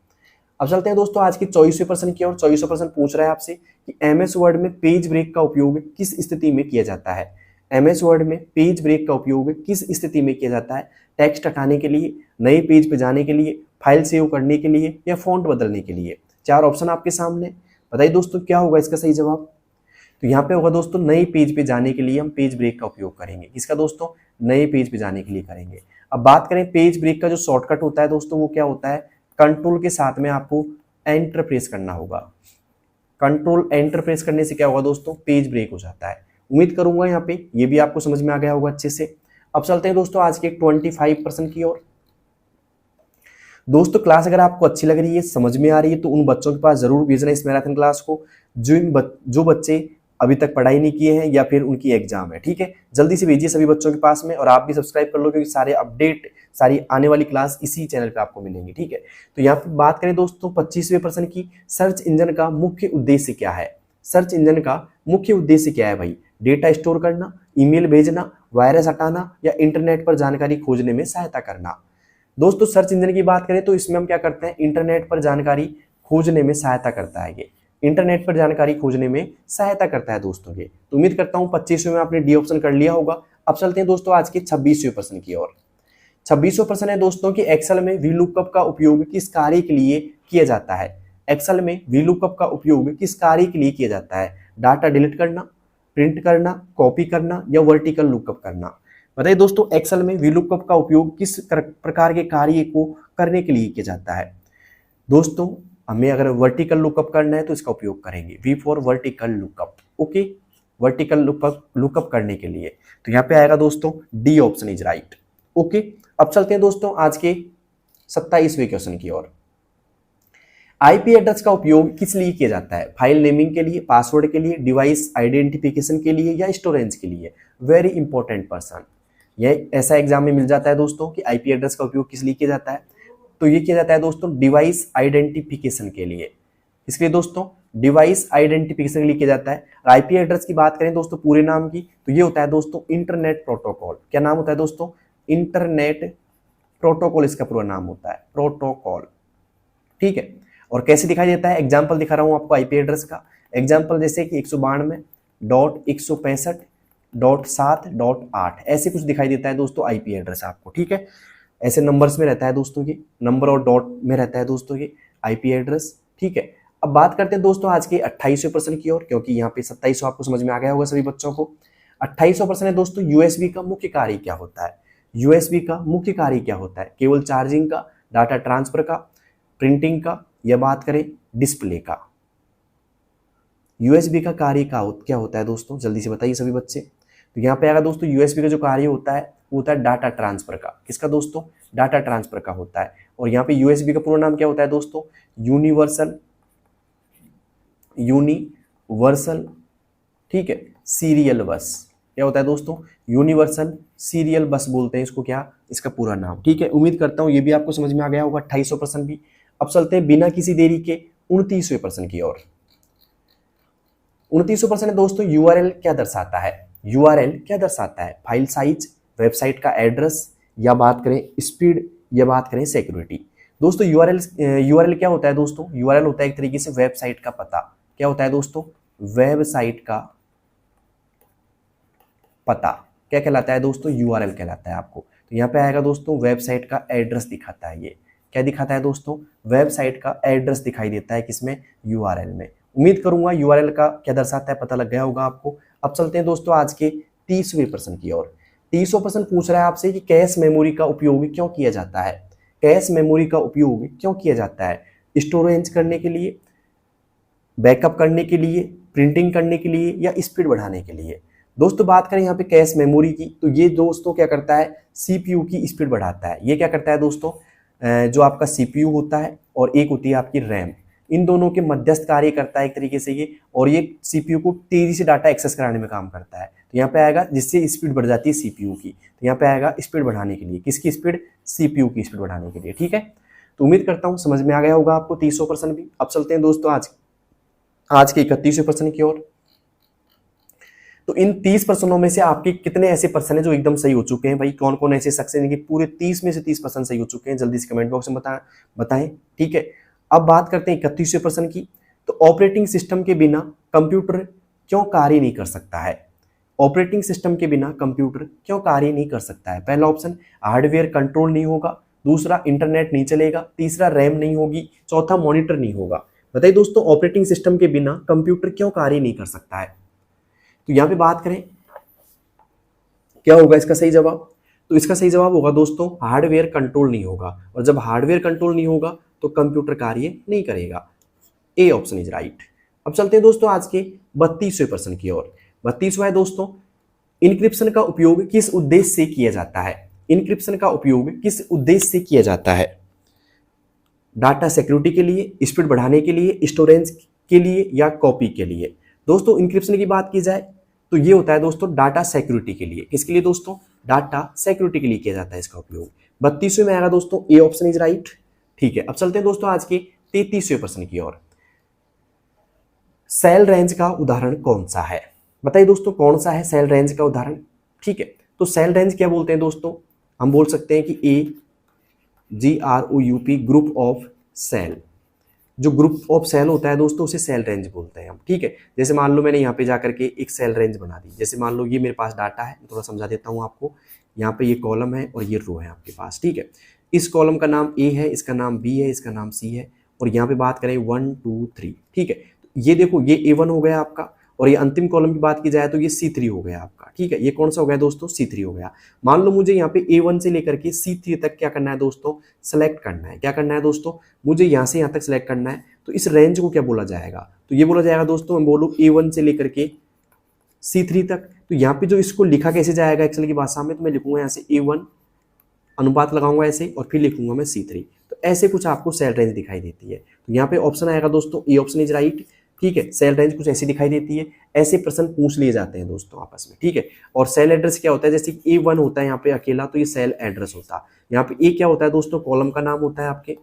अब चलते हैं दोस्तों आज के 24वें प्रश्न की ओर। 24वां प्रश्न पूछ रहा है आपसे कि एमएस वर्ड में पेज ब्रेक का उपयोग किस स्थिति में किया जाता है। एमएस वर्ड में पेज ब्रेक का उपयोग किस स्थिति में किया जाता है? टेक्स्ट हटाने के लिए, नए पेज पे जाने के लिए, फाइल सेव करने के लिए या फॉन्ट बदलने के लिए। चार ऑप्शन आपके सामने, बताइए दोस्तों क्या होगा इसका सही जवाब। तो यहाँ पे होगा दोस्तों नए पेज पे जाने के लिए हम पेज ब्रेक का उपयोग करेंगे। किसका दोस्तों? नए पेज पे जाने के लिए करेंगे। अब बात करें पेज ब्रेक का जो शॉर्टकट होता है दोस्तों वो क्या होता है? कंट्रोल के साथ में आपको एंटर प्रेस करना होगा। कंट्रोल एंटर प्रेस करने से क्या होगा दोस्तों? पेज ब्रेक हो जाता है। उम्मीद करूंगा यहाँ पे ये भी आपको समझ में आ गया होगा अच्छे से। अब चलते हैं दोस्तों आज के 25% की ओर। दोस्तों क्लास अगर आपको अच्छी लग रही है, समझ में आ रही है, तो उन बच्चों के पास जरूर भेजना इस मैराथन क्लास को जो बच्चे अभी तक पढ़ाई नहीं किए हैं या फिर उनकी एग्जाम है। ठीक है, जल्दी से भेजिए सभी बच्चों के पास में, और आप भी सब्सक्राइब कर लो क्योंकि सारे अपडेट, सारी आने वाली क्लास इसी चैनल पे आपको मिलेंगी। ठीक है, तो यहाँ पे बात करें दोस्तों 25वें प्रश्न की, सर्च इंजन का मुख्य उद्देश्य क्या है? सर्च इंजन का मुख्य उद्देश्य क्या है भाई? डेटा स्टोर करना, ईमेल भेजना, वायरस हटाना या इंटरनेट पर जानकारी खोजने में सहायता करना। दोस्तों सर्च इंजन की बात करें तो इसमें हम क्या करते हैं? इंटरनेट पर जानकारी खोजने में सहायता करता है। ये इंटरनेट पर जानकारी खोजने में सहायता करता है दोस्तों ये। तो उम्मीद करता हूं 25वें में आपने डी ऑप्शन कर लिया होगा। अब चलते हैं दोस्तों आज के 26वें प्रश्न की ओर। 26वां प्रश्न है दोस्तों कि एक्सेल में वीलुकअप का उपयोग किस कार्य के लिए किया जाता है? एक्सेल में वीलुकअप का उपयोग किस कार्य के लिए किया जाता है? डाटा डिलीट करना, प्रिंट करना, कॉपी करना या वर्टिकल लुकअप करना। बताइए दोस्तों एक्सेल में वीलुकअप का उपयोग किस प्रकार के कार्य को करने के लिए किया जाता है? दोस्तों हमें अगर वर्टिकल लुकअप करना है तो इसका उपयोग करेंगे, V for vertical lookup. Okay, vertical lookup करने के लिए तो यहाँ पे आएगा दोस्तों D option is right. Okay, अब चलते हैं दोस्तों आज के 27वें क्वेश्चन की ओर। आईपी एड्रेस का उपयोग किस लिए किया जाता है? फाइल नेमिंग के लिए, पासवर्ड के लिए, डिवाइस आइडेंटिफिकेशन के लिए या स्टोरेज के लिए? वेरी इंपॉर्टेंट पर्सन, यह ऐसा एग्जाम में मिल जाता है दोस्तों कि आईपी एड्रेस का उपयोग किस लिए किया जाता है। तो ये किया जाता है दोस्तों डिवाइस आइडेंटिफिकेशन के लिए। इसके लिए दोस्तों डिवाइस आइडेंटिफिकेशन के लिए किया जाता है। आईपी एड्रेस की बात करें दोस्तों पूरे नाम की तो ये होता है दोस्तों इंटरनेट प्रोटोकॉल। क्या नाम होता है दोस्तों? इंटरनेट प्रोटोकॉल इसका पूरा नाम होता है, प्रोटोकॉल। ठीक है, और कैसे दिखाई देता है? एग्जाम्पल दिखा रहा हूं आपको आईपी एड्रेस का। एग्जाम्पल जैसे कि 192.165.7.8 ऐसे कुछ दिखाई देता है दोस्तों आईपी एड्रेस आपको। ठीक है, ऐसे नंबर्स में रहता है दोस्तों ये, नंबर और डॉट में रहता है दोस्तों ये आईपी एड्रेस। ठीक है, अब बात करते हैं दोस्तों आज के 28वें प्रश्न की ओर, क्योंकि यहाँ पे 27 आपको समझ में आ गया होगा सभी बच्चों को। 28वां प्रश्न है दोस्तों यूएसबी का मुख्य कार्य क्या होता है? यूएसबी का मुख्य कार्य क्या होता है? केवल चार्जिंग का, डाटा ट्रांसफर का, प्रिंटिंग का या बात करें डिस्प्ले का? यूएसबी का कार्य क्या होता है दोस्तों? जल्दी से बताइए सभी बच्चे। तो यहाँ पे आएगा दोस्तों यूएसबी का जो कार्य होता है वो होता है डाटा ट्रांसफर का। किसका दोस्तों? डाटा ट्रांसफर का होता है। और यहाँ पे यूएसबी का पूरा नाम क्या होता है दोस्तों? यूनिवर्सल ठीक है सीरियल बस। क्या होता है दोस्तों? यूनिवर्सल सीरियल बस बोलते हैं इसको। क्या इसका पूरा नाम? ठीक है, उम्मीद करता हूँ ये भी आपको समझ में आ गया होगा 28वां प्रश्न भी। अब चलते हैं बिना किसी देरी के 29वें प्रश्न की ओर। 29वां प्रश्न है दोस्तों यूआरएल क्या दर्शाता है? यूआरएल क्या दर्शाता है? फाइल साइज, वेबसाइट का एड्रेस या बात करें स्पीड या बात करें सिक्योरिटी। दोस्तों यूआरएल क्या होता है दोस्तों? यूआरएल होता है एक तरीके से वेबसाइट का पता। क्या होता है दोस्तों? वेबसाइट का पता क्या कहलाता है दोस्तों? यूआरएल कहलाता है आपको। तो यहाँ पे आएगा दोस्तों वेबसाइट का एड्रेस दिखाता है। ये क्या दिखाता है दोस्तों? वेबसाइट का एड्रेस दिखाई देता है किसमें? यूआरएल में। उम्मीद करूंगा यूआरएल का क्या दर्शाता है पता लग गया होगा आपको। अब चलते हैं दोस्तों आज के 30वें प्रश्न की ओर। 30वां प्रश्न पूछ रहा है आपसे कि कैश मेमोरी का उपयोग क्यों किया जाता है? कैश मेमोरी का उपयोग क्यों किया जाता है? स्टोरेज करने के लिए, बैकअप करने के लिए, प्रिंटिंग करने के लिए या स्पीड बढ़ाने के लिए? दोस्तों बात करें यहाँ पे कैश मेमोरी की तो ये दोस्तों क्या करता है? सीपीयू की स्पीड बढ़ाता है। ये क्या करता है दोस्तों? जो आपका सीपीयू होता है और एक होती है आपकी रैम, इन दोनों के मध्यस्थ कार्य करता है एक तरीके से ये, और ये सीपीयू को तेजी से डाटा एक्सेस कराने में काम करता है। तो यहाँ पे आएगा जिससे स्पीड बढ़ जाती है सीपीयू की। तो यहाँ पे आएगा स्पीड बढ़ाने के लिए। किसकी स्पीड? सीपीयू की स्पीड बढ़ाने के लिए। ठीक है, तो उम्मीद करता हूँ समझ में आ गया होगा आपको 30वां प्रश्न भी। अब चलते हैं दोस्तों आज के 31वें प्रश्न की ओर। तो इन 30% में से आपके कितने ऐसे पर्सन है जो एकदम सही हो चुके हैं भाई? कौन कौन ऐसे शख्स हैं कि पूरे 30 में से 30% सही हो चुके हैं? जल्दी से कमेंट बॉक्स में बताएं। ठीक है, अब बात करते हैं 31% की। तो ऑपरेटिंग सिस्टम के बिना कंप्यूटर क्यों कार्य नहीं कर सकता है? ऑपरेटिंग सिस्टम के बिना कंप्यूटर क्यों कार्य नहीं कर सकता है? पहला ऑप्शन, हार्डवेयर कंट्रोल नहीं होगा, दूसरा इंटरनेट नहीं चलेगा, तीसरा रैम नहीं होगी, चौथा मॉनिटर नहीं होगा। बताइए दोस्तों, ऑपरेटिंग सिस्टम के बिना कंप्यूटर क्यों कार्य नहीं कर सकता है? तो यहां पे बात करें क्या होगा इसका सही जवाब? तो इसका सही जवाब होगा दोस्तों हार्डवेयर कंट्रोल नहीं होगा, और जब हार्डवेयर कंट्रोल नहीं होगा तो कंप्यूटर कार्य नहीं करेगा। ए ऑप्शन इज राइट। अब चलते हैं दोस्तों आज के 32वें प्रश्न की ओर। 32वां है दोस्तों, इनक्रिप्शन का उपयोग किस उद्देश्य से किया जाता है? इनक्रिप्शन का उपयोग किस उद्देश्य से किया जाता है? डाटा सिक्योरिटी के लिए, स्पीड बढ़ाने के लिए, स्टोरेज के लिए, या कॉपी के लिए? दोस्तों इनक्रिप्शन की बात की जाए तो ये होता है दोस्तों डाटा सिक्योरिटी के लिए। किसके लिए दोस्तों? डाटा सिक्योरिटी के लिए किया जाता है इसका उपयोग। 32वें में आएगा दोस्तों ए ऑप्शन इज राइट। ठीक है, अब चलते हैं दोस्तों आज के 33वें प्रश्न की ओर। सेल रेंज का उदाहरण कौन सा है? बताइए दोस्तों कौन सा है सेल रेंज का उदाहरण? ठीक है, तो सेल रेंज क्या बोलते हैं दोस्तों? हम बोल सकते हैं कि GROUP ग्रुप ऑफ सेल। जो ग्रुप ऑफ सेल होता है दोस्तों उसे सेल रेंज बोलते हैं हम। ठीक है, जैसे मान लो मैंने यहाँ पे जाकर के एक सेल रेंज बना दी। जैसे मान लो ये मेरे पास डाटा है, थोड़ा समझा देता हूँ आपको। यहाँ पे ये कॉलम है और ये रो है आपके पास। ठीक है, इस कॉलम का नाम ए है, इसका नाम बी है, इसका नाम सी है, और यहाँ पे बात करें 1 2 3। ठीक है, ये देखो ये A1 हो गया आपका, और ये अंतिम कॉलम की बात की जाए तो ये C3 हो गया आपका। ठीक है, ये कौन सा हो गया दोस्तों? C3 हो गया। मान लो मुझे यहाँ पे A1 से लेकर के C3 तक क्या करना है दोस्तों? सेलेक्ट करना है। क्या करना है दोस्तों? मुझे यहाँ से यहाँ तक सेलेक्ट करना है। तो इस रेंज को क्या बोला जाएगा? तो ये बोला जाएगा दोस्तों, मैं बोलूँ A1 से लेकर के C3 तक। तो यहाँ पे जो इसको लिखा कैसे जाएगा एक्सेल की भाषा में? तो मैं लिखूंगा यहाँ से A1 अनुपात लगाऊंगा ऐसे, और फिर लिखूंगा मैं C3। तो ऐसे कुछ आपको सेल रेंज दिखाई देती है। तो यहाँ पे ऑप्शन आएगा दोस्तों ए ऑप्शन इज राइट। ठीक है, सेल रेंज कुछ ऐसी दिखाई देती है। ऐसे प्रश्न पूछ लिए जाते हैं दोस्तों आपस में। ठीक है, और सेल एड्रेस क्या होता है? जैसे A1 होता है यहाँ पे अकेला, तो ये सेल एड्रेस होता है। यहाँ पे ए क्या होता है दोस्तों? कॉलम का नाम होता है आपके,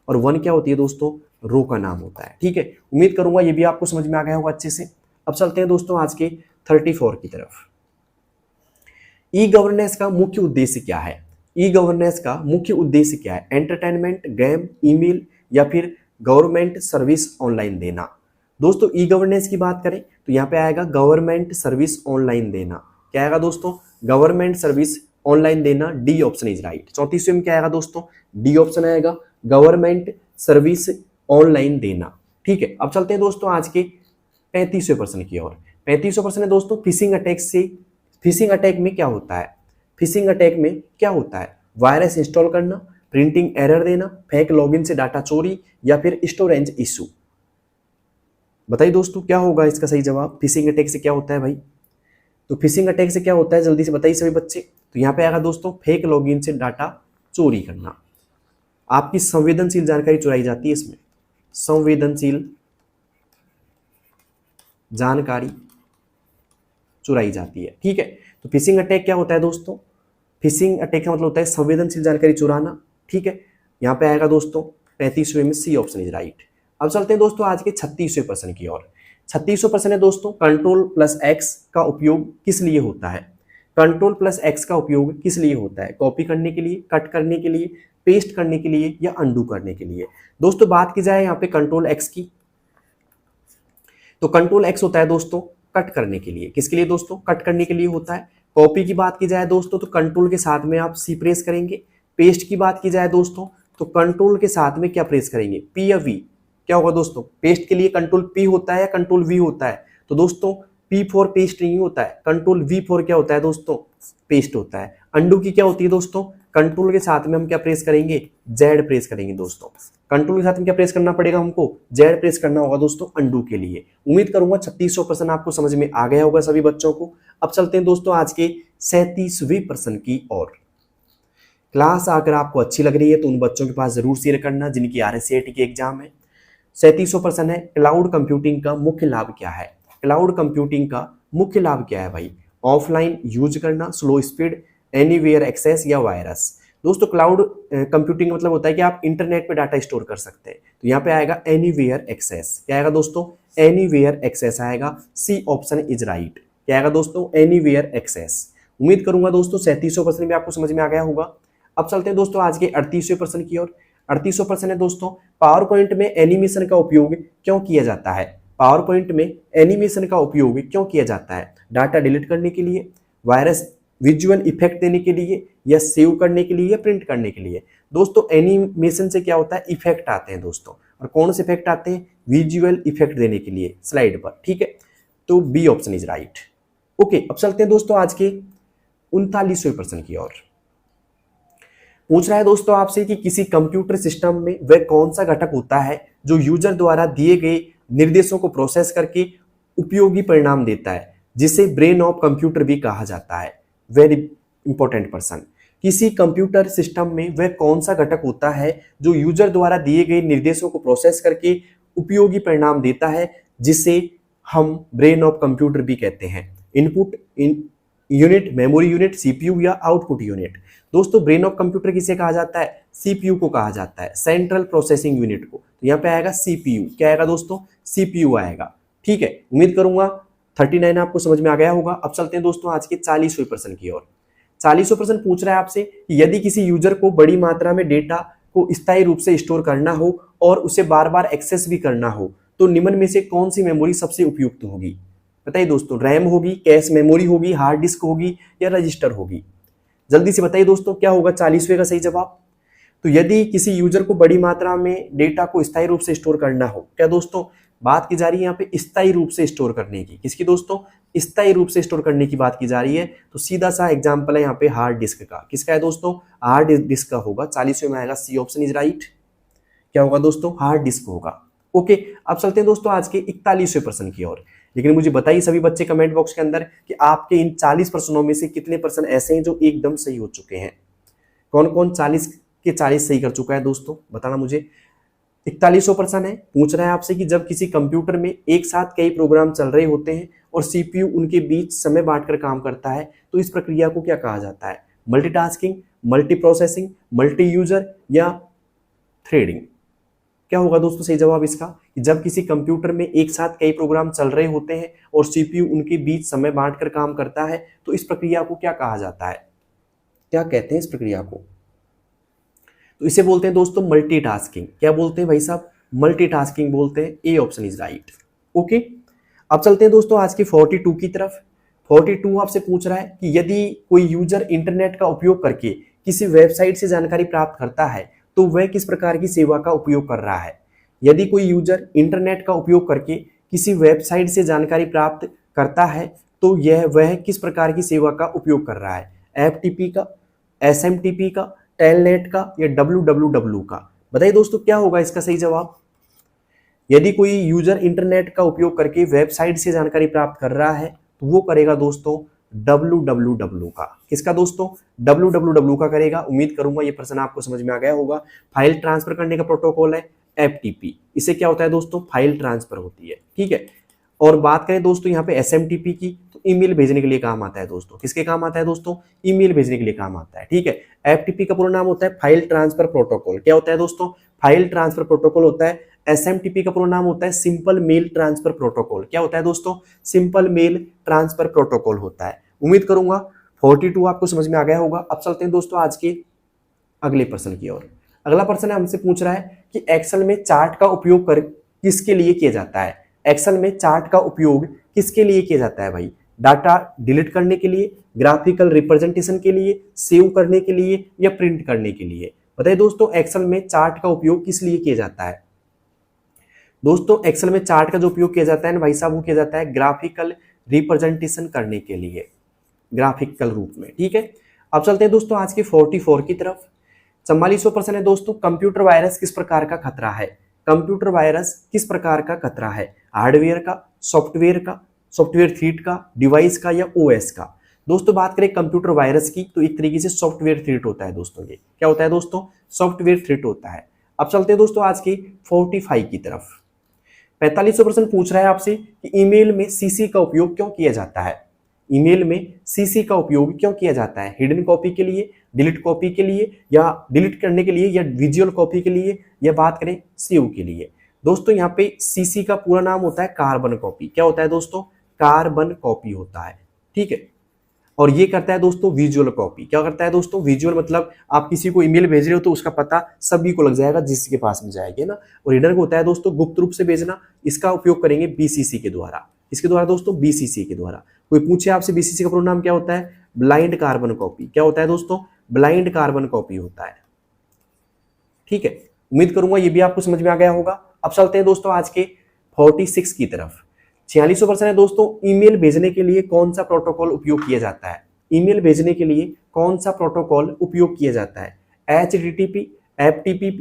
और 1 क्या होती है दोस्तों? रो का नाम होता है। ठीक है, उम्मीद करूंगा ये भी आपको समझ में आ गया होगा अच्छे से। अब चलते हैं दोस्तों आज के 34 की तरफ। ई गवर्नेंस का मुख्य उद्देश्य क्या है? ई गवर्नेंस का मुख्य उद्देश्य क्या है? एंटरटेनमेंट, गेम, ईमेल, या फिर गवर्नमेंट सर्विस ऑनलाइन देना? दोस्तों ई गवर्नेंस की बात करें तो यहाँ पे आएगा गवर्नमेंट सर्विस ऑनलाइन देना। क्या आएगा दोस्तों? गवर्नमेंट सर्विस ऑनलाइन देना। D option is right. 34वें में क्या आएगा दोस्तों? डी ऑप्शन आएगा, गवर्नमेंट सर्विस ऑनलाइन देना। ठीक है, अब चलते हैं दोस्तों आज के 35वें प्रश्न की ओर। 35वां प्रश्न है दोस्तों, फिशिंग अटैक से, फिशिंग अटैक में क्या होता है? फिशिंग अटैक में क्या होता है? वायरस इंस्टॉल करना, प्रिंटिंग एरर देना, फेक लॉगिन से डाटा चोरी, या फिर स्टोरेज इशू? बताइए दोस्तों क्या होगा इसका सही जवाब? फिशिंग अटैक से क्या होता है भाई? तो फिशिंग अटैक से क्या होता है जल्दी से बताइए सभी बच्चे। तो यहाँ पे आएगा दोस्तों फेक लॉगिन से डाटा चोरी करना। आपकी संवेदनशील जानकारी चुराई जाती है इसमें, संवेदनशील जानकारी चुराई जाती है। ठीक है, तो फिशिंग अटैक क्या होता है दोस्तों? फिशिंग अटैक का मतलब होता है संवेदनशील जानकारी चुराना। ठीक है, यहाँ पे आएगा दोस्तों 35वें में सी ऑप्शन इज राइट। अब चलते हैं दोस्तों आज के 36वें प्रश्न की ओर। 36वां प्रश्न है दोस्तों, कंट्रोल प्लस एक्स का उपयोग किस लिए होता है? कंट्रोल प्लस एक्स का उपयोग किस लिए होता है? कॉपी करने के लिए, कट करने के लिए, पेस्ट करने के लिए, या अंडू करने के लिए? दोस्तों बात की जाए यहाँ पे कंट्रोल एक्स की, तो कंट्रोल एक्स होता है दोस्तों कट करने के लिए। किसके लिए दोस्तों? कट करने के लिए होता है। कॉपी की बात की जाए दोस्तों तो कंट्रोल के साथ में आप सी प्रेस करेंगे। पेस्ट की बात की जाए दोस्तों तो कंट्रोल के साथ में क्या प्रेस करेंगे? पी या वी? क्या होगा दोस्तों? पेस्ट के लिए कंट्रोल पी होता है या कंट्रोल वी होता है? तो दोस्तों पी फॉर पेस्ट नहीं होता है, कंट्रोल वी फॉर क्या होता है दोस्तों? पेस्ट होता है। अंडू की क्या होती है दोस्तों? कंट्रोल के साथ में हम क्या प्रेस करेंगे? जेड प्रेस करेंगे दोस्तों। कंट्रोल के साथ में क्या प्रेस करना पड़ेगा हमको? जेड प्रेस करना होगा दोस्तों अंडू के लिए। उम्मीद करूंगा 36वां प्रश्न आपको समझ में आ गया होगा सभी बच्चों को। अब चलते हैं दोस्तों आज के 37वें प्रश्न की ओर। क्लास अगर आपको अच्छी लग रही है तो उन बच्चों के पास जरूर शेयर करना जिनकी RSCET की एग्जाम है। 37वां प्रश्न है, क्लाउड कंप्यूटिंग का मुख्य लाभ क्या है? क्लाउड कंप्यूटिंग का मुख्य लाभ क्या है भाई? ऑफलाइन यूज करना, स्लो स्पीड, एनीवेयर एक्सेस, या वायरस? दोस्तों क्लाउड कंप्यूटिंग मतलब होता है कि आप इंटरनेट पे डाटा स्टोर कर सकते हैं। तो यहाँ पे आएगा एनीवेयर एक्सेस। क्या आएगा दोस्तों? एनीवेयर एक्सेस आएगा। C option is right. क्या आएगा दोस्तों, एनीवेयर एक्सेस। उम्मीद करूंगा दोस्तों 37% भी आपको समझ में आ गया होगा। अब चलते हैं दोस्तों आज के 38वें प्रश्न की ओर। 38वां प्रश्न है दोस्तों, पावर पॉइंट में एनिमेशन का उपयोग क्यों किया जाता है? पावर पॉइंट में एनिमेशन का उपयोग क्यों किया जाता है? डाटा डिलीट करने के लिए, वायरस विजुअल इफेक्ट देने के लिए, या सेव करने के लिए, या प्रिंट करने के लिए? दोस्तों एनिमेशन से क्या होता है, इफेक्ट आते हैं दोस्तों, और कौन से इफेक्ट आते हैं, विजुअल इफेक्ट देने के लिए स्लाइड पर, ठीक है। तो B option is right. Okay, अब चलते हैं दोस्तों आज के 39वें प्रश्न की ओर। पूछ रहा है दोस्तों आपसे कि किसी कंप्यूटर सिस्टम में वह कौन सा घटक होता है जो यूजर द्वारा दिए गए निर्देशों को प्रोसेस करके उपयोगी परिणाम देता है, जिसे ब्रेन ऑफ कंप्यूटर भी कहा जाता है। Very important person. किसी कंप्यूटर सिस्टम में वह कौन सा घटक होता है जो यूजर द्वारा दिए गए निर्देशों को प्रोसेस करके उपयोगी परिणाम देता है, जिसे हम ब्रेन ऑफ कंप्यूटर भी कहते हैं। Input unit, memory unit, CPU या आउटपुट यूनिट। दोस्तों ब्रेन ऑफ कंप्यूटर किसे कहा जाता है, सीपीयू को कहा जाता है, सेंट्रल प्रोसेसिंग यूनिट को। तो यहाँ पे आएगा सीपीयू। क्या आएगा दोस्तों, सीपीयू आएगा, ठीक है। उम्मीद करूंगा 39 आपको समझ में आ गया होगा। अब चलते हैं दोस्तों आज के 40वें प्रश्न की ओर। 40वां प्रश्न पूछ रहा है आपसे कि यदि किसी यूजर को बड़ी मात्रा में डेटा को स्थायी रूप से स्टोर करना हो और उसे बार बार एक्सेस भी करना हो, तो निम्न में से कौन सी मेमोरी सबसे उपयुक्त होगी? बताइए दोस्तों, रैम होगी, कैश मेमोरी होगी, हार्ड डिस्क होगी, या रजिस्टर होगी? जल्दी से बताइए दोस्तों क्या होगा 40वें का सही जवाब। तो यदि किसी यूजर को बड़ी मात्रा में डेटा को स्थायी रूप से स्टोर करना हो, क्या दोस्तों बात की जा रही है यहाँ पे स्थायी रूप से स्टोर करने की, किसकी दोस्तों, स्थायी रूप से स्टोर करने की बात की जा रही है। तो सीधा सा एग्जांपल है यहाँ पे हार्ड डिस्क का। किसका है दोस्तों, हार्ड डिस्क का होगा। 40वें में आएगा, सी ऑप्शन इज राइट। क्या होगा दोस्तों, हार्ड डिस्क होगा। ओके, अब चलते हैं दोस्तों आज के 41वें प्रश्न की ओर। लेकिन मुझे बताइए सभी बच्चे कमेंट बॉक्स के अंदर कि आपके इन 40 प्रश्नों में से कितने प्रश्न ऐसे हैं जो एकदम सही हो चुके हैं। कौन कौन 40 के 40 सही कर चुका है दोस्तों, बताना मुझे। 41वां प्रश्न है, पूछ रहा है आपसे कि जब किसी कंप्यूटर में एक साथ कई प्रोग्राम चल रहे होते हैं और सीपीयू उनके बीच समय बांटकर काम करता है, तो इस प्रक्रिया को क्या कहा जाता है? Multitasking, multi processing, multi user, या थ्रेडिंग? क्या होगा दोस्तों सही जवाब इसका, कि जब किसी कंप्यूटर में एक साथ कई प्रोग्राम चल रहे होते हैं और सीपीयू उनके बीच समय बांटकर काम करता है, तो इस प्रक्रिया को क्या कहा जाता है? क्या कहते हैं इस प्रक्रिया को? तो इसे बोलते हैं दोस्तों मल्टीटास्किंग। क्या बोलते हैं भाई साहब, मल्टीटास्किंग बोलते हैं। ए ऑप्शन इज राइट। ओके, अब चलते हैं दोस्तों आज की 42 की तरफ। 42 आपसे पूछ रहा है कि यदि कोई यूजर इंटरनेट का उपयोग करके किसी वेबसाइट से जानकारी प्राप्त करता है, तो वह किस प्रकार की सेवा का उपयोग कर रहा है? यदि कोई यूजर इंटरनेट का उपयोग करके किसी वेबसाइट से जानकारी प्राप्त करता है, तो वह किस प्रकार की सेवा का उपयोग कर रहा है? एफटीपी का, एसएमटीपी का, टेलनेट का, या डब्ल्यूडब्ल्यूडब्ल्यू का? बताइए दोस्तों क्या होगा इसका सही जवाब। यदि कोई यूजर इंटरनेट का उपयोग करके वेबसाइट से जानकारी प्राप्त कर रहा है, तो वो करेगा दोस्तों www का। किसका दोस्तों, www का करेगा। उम्मीद करूंगा ये प्रश्न आपको समझ में आ गया होगा। फाइल ट्रांसफर करने का प्रोटोकॉल है एफटीपी। इसे क्या होता है दोस्तों, फाइल ट्रांसफर होती है, ठीक है। और बात करें दोस्तों यहाँ पे एसएमटीपी की, तो ईमेल भेजने के लिए काम आता है दोस्तों। किसके काम आता है दोस्तों, ईमेल भेजने के लिए काम आता है, ठीक है। एफटीपी का पूरा नाम होता है फाइल ट्रांसफर प्रोटोकॉल। क्या होता है दोस्तों, फाइल ट्रांसफर प्रोटोकॉल होता है। एसएमटीपी का पूरा नाम होता है सिंपल मेल ट्रांसफर प्रोटोकॉल। क्या होता है दोस्तों, सिंपल मेल ट्रांसफर प्रोटोकॉल होता है। उम्मीद करूंगा 42 आपको समझ में आ गया होगा। अब चलते हैं दोस्तों आज के अगले प्रश्न की ओर। अगला प्रश्न हमसे पूछ रहा है कि एक्सेल में चार्ट का उपयोग कर किसके लिए किया जाता है? एक्सेल में चार्ट का उपयोग किसके लिए किया जाता है भाई? डाटा डिलीट करने के लिए, ग्राफिकल रिप्रेजेंटेशन के लिए, सेव करने के लिए, या प्रिंट करने के लिए? बताइए दोस्तों एक्सेल में चार्ट का उपयोग किस लिए किया जाता है? दोस्तों एक्सेल में चार्ट का जो उपयोग किया जाता है ना भाई साहब, वो किया जाता है ग्राफिकल रिप्रेजेंटेशन करने के लिए, ग्राफिकल रूप में, ठीक है। अब चलते हैं दोस्तों आज के 44 की तरफ। 44वां प्रश्न है दोस्तों, कंप्यूटर वायरस किस प्रकार का खतरा है? कंप्यूटर वायरस किस प्रकार का खतरा है? हार्डवेयर का, सॉफ्टवेयर का, सॉफ्टवेयर थ्रेट का, डिवाइस का, या ओएस का? दोस्तों बात करें कंप्यूटर वायरस की, तो एक तरीके से सॉफ्टवेयर थ्रेट होता है दोस्तों। ये क्या होता है दोस्तों, सॉफ्टवेयर थ्रेट होता है। अब चलते हैं दोस्तों आज की 45 की तरफ। 45वां प्रश्न पूछ रहा है आपसे कि ईमेल में सीसी का उपयोग क्यों किया जाता है? ईमेल में सीसी का उपयोग क्यों किया जाता है? हिडन कॉपी के लिए, डिलीट कॉपी के लिए, या डिलीट करने के लिए, या विजुअल कॉपी के लिए, या बात करें सेव के लिए? दोस्तों यहाँ पे सीसी का पूरा नाम होता है कार्बन कॉपी। क्या होता है दोस्तों, कार्बन कॉपी होता है, ठीक है। और ये करता है दोस्तों विजुअल कॉपी। क्या करता है दोस्तों? विजुअल मतलब आप किसी को ईमेल भेज रहे हो तो उसका पता सभी को लग जाएगा जिसके पास में जाएगी ना। और हिडन होता है दोस्तों गुप्त रूप से भेजना, इसका उपयोग करेंगे बीसीसी के द्वारा। इसके द्वारा दोस्तों बीसीसी के द्वारा। कोई पूछे आपसे बीसीसी का पूरा नाम क्या होता है? Blind carbon copy. क्या होता है दोस्तों? ब्लाइंड कार्बन कॉपी होता है, ठीक है। उम्मीद करूंगा ये भी आपको समझ में आ गया होगा। अब चलते हैं दोस्तों आज के 46 की तरफ। 46वां प्रश्न है दोस्तों, ईमेल भेजने के लिए कौन सा प्रोटोकॉल उपयोग किया जाता है? ईमेल भेजने के लिए कौन सा प्रोटोकॉल उपयोग किया जाता है? HTTP, FTP,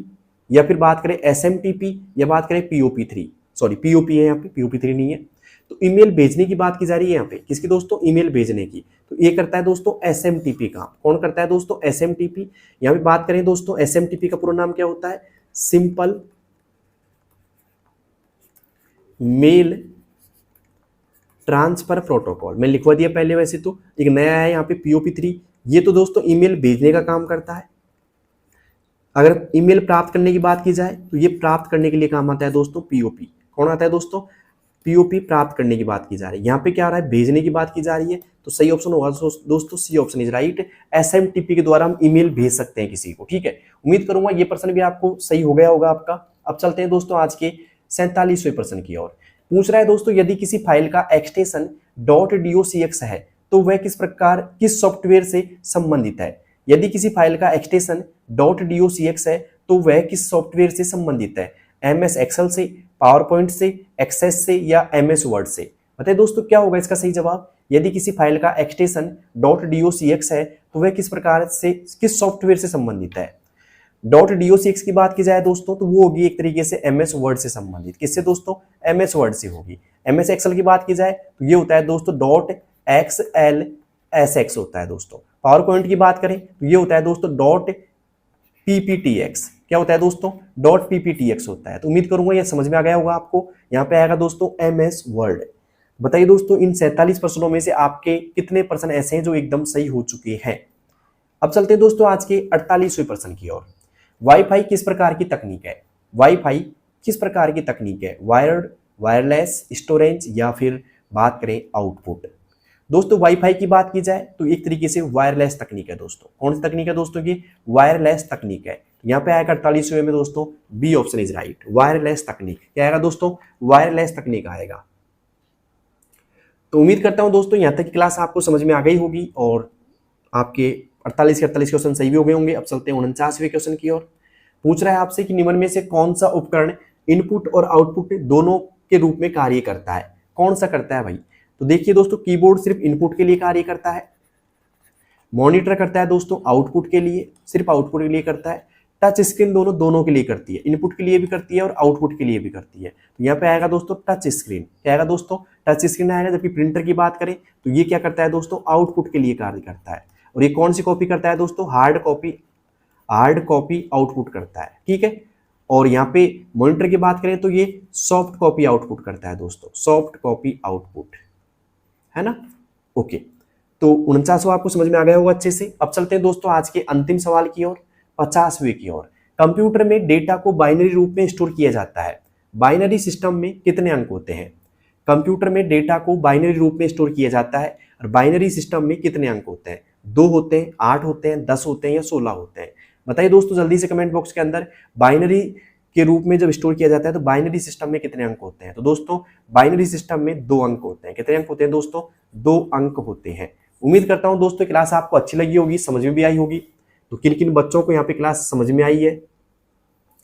या फिर बात करें SMTP, या बात करें POP3। सॉरी POP है यहाँ पे, POP3 नहीं है। तो ईमेल भेजने की बात की जा रही है यहाँ पे, किसकी दोस्तों? ईमेल भेजने की। तो ये करता है दोस्तों SMTP काम। कौन करता है दोस्तों? SMTP। यहाँ पे बात करें दोस्तों SMTP का पूरा नाम क्या होता है? Simple mail transfer protocol. मैं लिखवा दिया पहले, वैसे तो एक नया है यहाँ पे POP3। ये तो दोस्तों ईमेल भेजने का काम करता है। अगर ईमेल प्राप्त करने की बात की जाए तो ये प्राप्त करने के लिए काम आता है दोस्तों POP। कौन आता है दोस्तों? POP प्राप्त करने की बात की जा रही है। यहाँ पे क्या आ रहा है? भेजने की बात की जा रही है, तो सही ऑप्शन होगा दोस्तों C option is right. SMTP के द्वारा हम ईमेल भेज सकते हैं किसी को, ठीक है। उम्मीद करूंगा ये प्रश्न भी आपको सही हो गया होगा आपका। अब चलते हैं दोस्तों आज के 47वें प्रश्न की ओर। पूछ रहा है दोस्तों, यदि किसी फाइल का एक्सटेंशन .docx है तो वह किस सॉफ्टवेयर से संबंधित है? यदि किसी फाइल का एक्सटेंशन .docx है तो वह किस सॉफ्टवेयर से संबंधित है? MS एक्सेल से, पावर पॉइंट से, एक्सेस से, या MS वर्ड से? बताइए दोस्तों क्या होगा इसका सही जवाब? यदि किसी फाइल का एक्सटेंशन .docx है तो वह किस सॉफ्टवेयर से संबंधित है? .docx की बात की जाए दोस्तों तो वो होगी एक तरीके से MS वर्ड से संबंधित। किससे दोस्तों? MS वर्ड से होगी। MS एक्सेल की बात की जाए तो ये होता है दोस्तों .xlsx होता है दोस्तों। पावर पॉइंट की बात करें तो ये होता है दोस्तों .pptx। क्या होता है दोस्तों? .pptx होता है। तो उम्मीद करूंगा ये समझ में आ गया होगा आपको। यहाँ पे आएगा दोस्तों MS वर्ड। बताइए दोस्तों इन 47 प्रश्नों में से आपके कितने प्रश्न ऐसे हैं जो एकदम सही हो चुके हैं? अब चलते हैं दोस्तों आज के 48वें प्रश्न की ओर। वाईफाई किस प्रकार की तकनीक है? वाईफाई किस प्रकार की तकनीक है? वायर्ड, वायरलेस, स्टोरेज, या फिर बात करें आउटपुट? दोस्तों वाईफाई की बात की जाए तो एक तरीके से वायरलेस तकनीक है दोस्तों। कौन सी तकनीक है दोस्तों की? वायरलेस तकनीक है। यहाँ पे आएगा 48वें में दोस्तों B option is right, wireless तकनीक। क्या आएगा दोस्तों? वायरलेस तकनीक आएगा। तो उम्मीद करता हूं दोस्तों यहाँ तक की क्लास आपको समझ में आ गई होगी और आपके 48 के 48 क्वेश्चन सही भी हो गए होंगे। अब चलते हैं 49वें क्वेश्चन की ओर। पूछ रहा है आपसे कि निम्न में से कौन सा उपकरण इनपुट और आउटपुट दोनों के रूप में कार्य करता है? कौन सा करता है भाई? तो देखिए दोस्तों कीबोर्ड सिर्फ इनपुट के लिए कार्य करता है, मॉनिटर करता है दोस्तों आउटपुट के लिए, सिर्फ आउटपुट के लिए करता है। टच स्क्रीन दोनों के लिए करती है, इनपुट के लिए भी करती है और आउटपुट के लिए भी करती है। तो यहाँ पे आएगा दोस्तों टच स्क्रीन। क्या आएगा दोस्तों? टच स्क्रीन आएगा। जबकि प्रिंटर की बात करें तो ये क्या करता है दोस्तों? आउटपुट के लिए कार्य करता है। और ये कौन सी कॉपी करता है दोस्तों? हार्ड कॉपी आउटपुट करता है, ठीक है। और यहाँ पे मॉनिटर की बात करें तो ये सॉफ्ट कॉपी आउटपुट करता है दोस्तों, सॉफ्ट कॉपी आउटपुट, है ना। ओके, तो 49वां आपको समझ में आ गया होगा अच्छे से। अब चलते हैं दोस्तों आज के अंतिम सवाल की ओर, 50वें की ओर। कंप्यूटर में डेटा को बाइनरी रूप में स्टोर किया जाता है। बाइनरी सिस्टम में कितने अंक होते हैं? कंप्यूटर में डेटा को बाइनरी रूप में स्टोर किया जाता है और बाइनरी सिस्टम में कितने अंक होते हैं? 2 होते हैं, 8 होते हैं, 10 होते हैं, या 16 होते हैं? बताइए दोस्तों जल्दी से कमेंट बॉक्स के अंदर। बाइनरी के रूप में जब स्टोर किया जाता है तो बाइनरी सिस्टम में कितने अंक होते हैं? तो दोस्तों बाइनरी सिस्टम में 2 अंक होते हैं। कितने अंक होते हैं दोस्तों? 2 अंक होते हैं। उम्मीद करता हूं दोस्तों क्लास आपको अच्छी लगी होगी, समझ में भी आई होगी। तो किन किन बच्चों को यहाँ पे क्लास समझ में आई है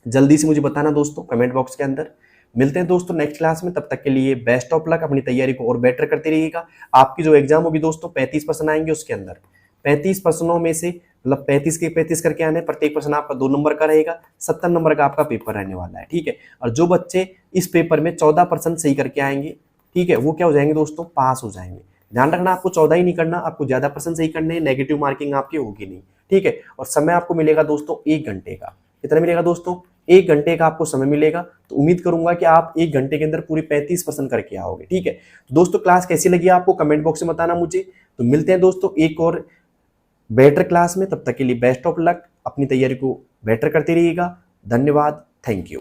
जल्दी से मुझे बताना दोस्तों कमेंट बॉक्स के अंदर। मिलते हैं दोस्तों नेक्स्ट क्लास में, तब तक के लिए बेस्ट ऑफ लक। अपनी तैयारी को और बेटर करते रहिएगा। आपकी जो एग्जाम होगी दोस्तों 35 प्रश्न आएंगे, उसके अंदर 35 प्रश्नों में से मतलब 35 के 35 करके आने, प्रत्येक प्रश्न आपका 2 नंबर का रहेगा, 70 नंबर का आपका पेपर रहने वाला है, ठीक है। और जो बच्चे इस पेपर में 14% सही करके आएंगे, ठीक है, वो क्या हो जाएंगे दोस्तों? पास हो जाएंगे। ध्यान रखना आपको 14 ही नहीं करना, आपको ज्यादा प्रश्न सही करने हैं, नेगेटिव मार्किंग आपकी होगी नहीं, ठीक है। और समय आपको मिलेगा दोस्तों 1 घंटे का। कितना मिलेगा दोस्तों? 1 घंटे का आपको समय मिलेगा। तो उम्मीद करूंगा कि आप 1 घंटे के अंदर पूरी 35% करके आओगे, ठीक है। तो दोस्तों क्लास कैसी लगी आपको कमेंट बॉक्स में बताना मुझे। तो मिलते हैं दोस्तों एक और बेटर क्लास में, तब तक के लिए बेस्ट ऑफ लक। अपनी तैयारी को बेटर करते रहिएगा। धन्यवाद। Thank you.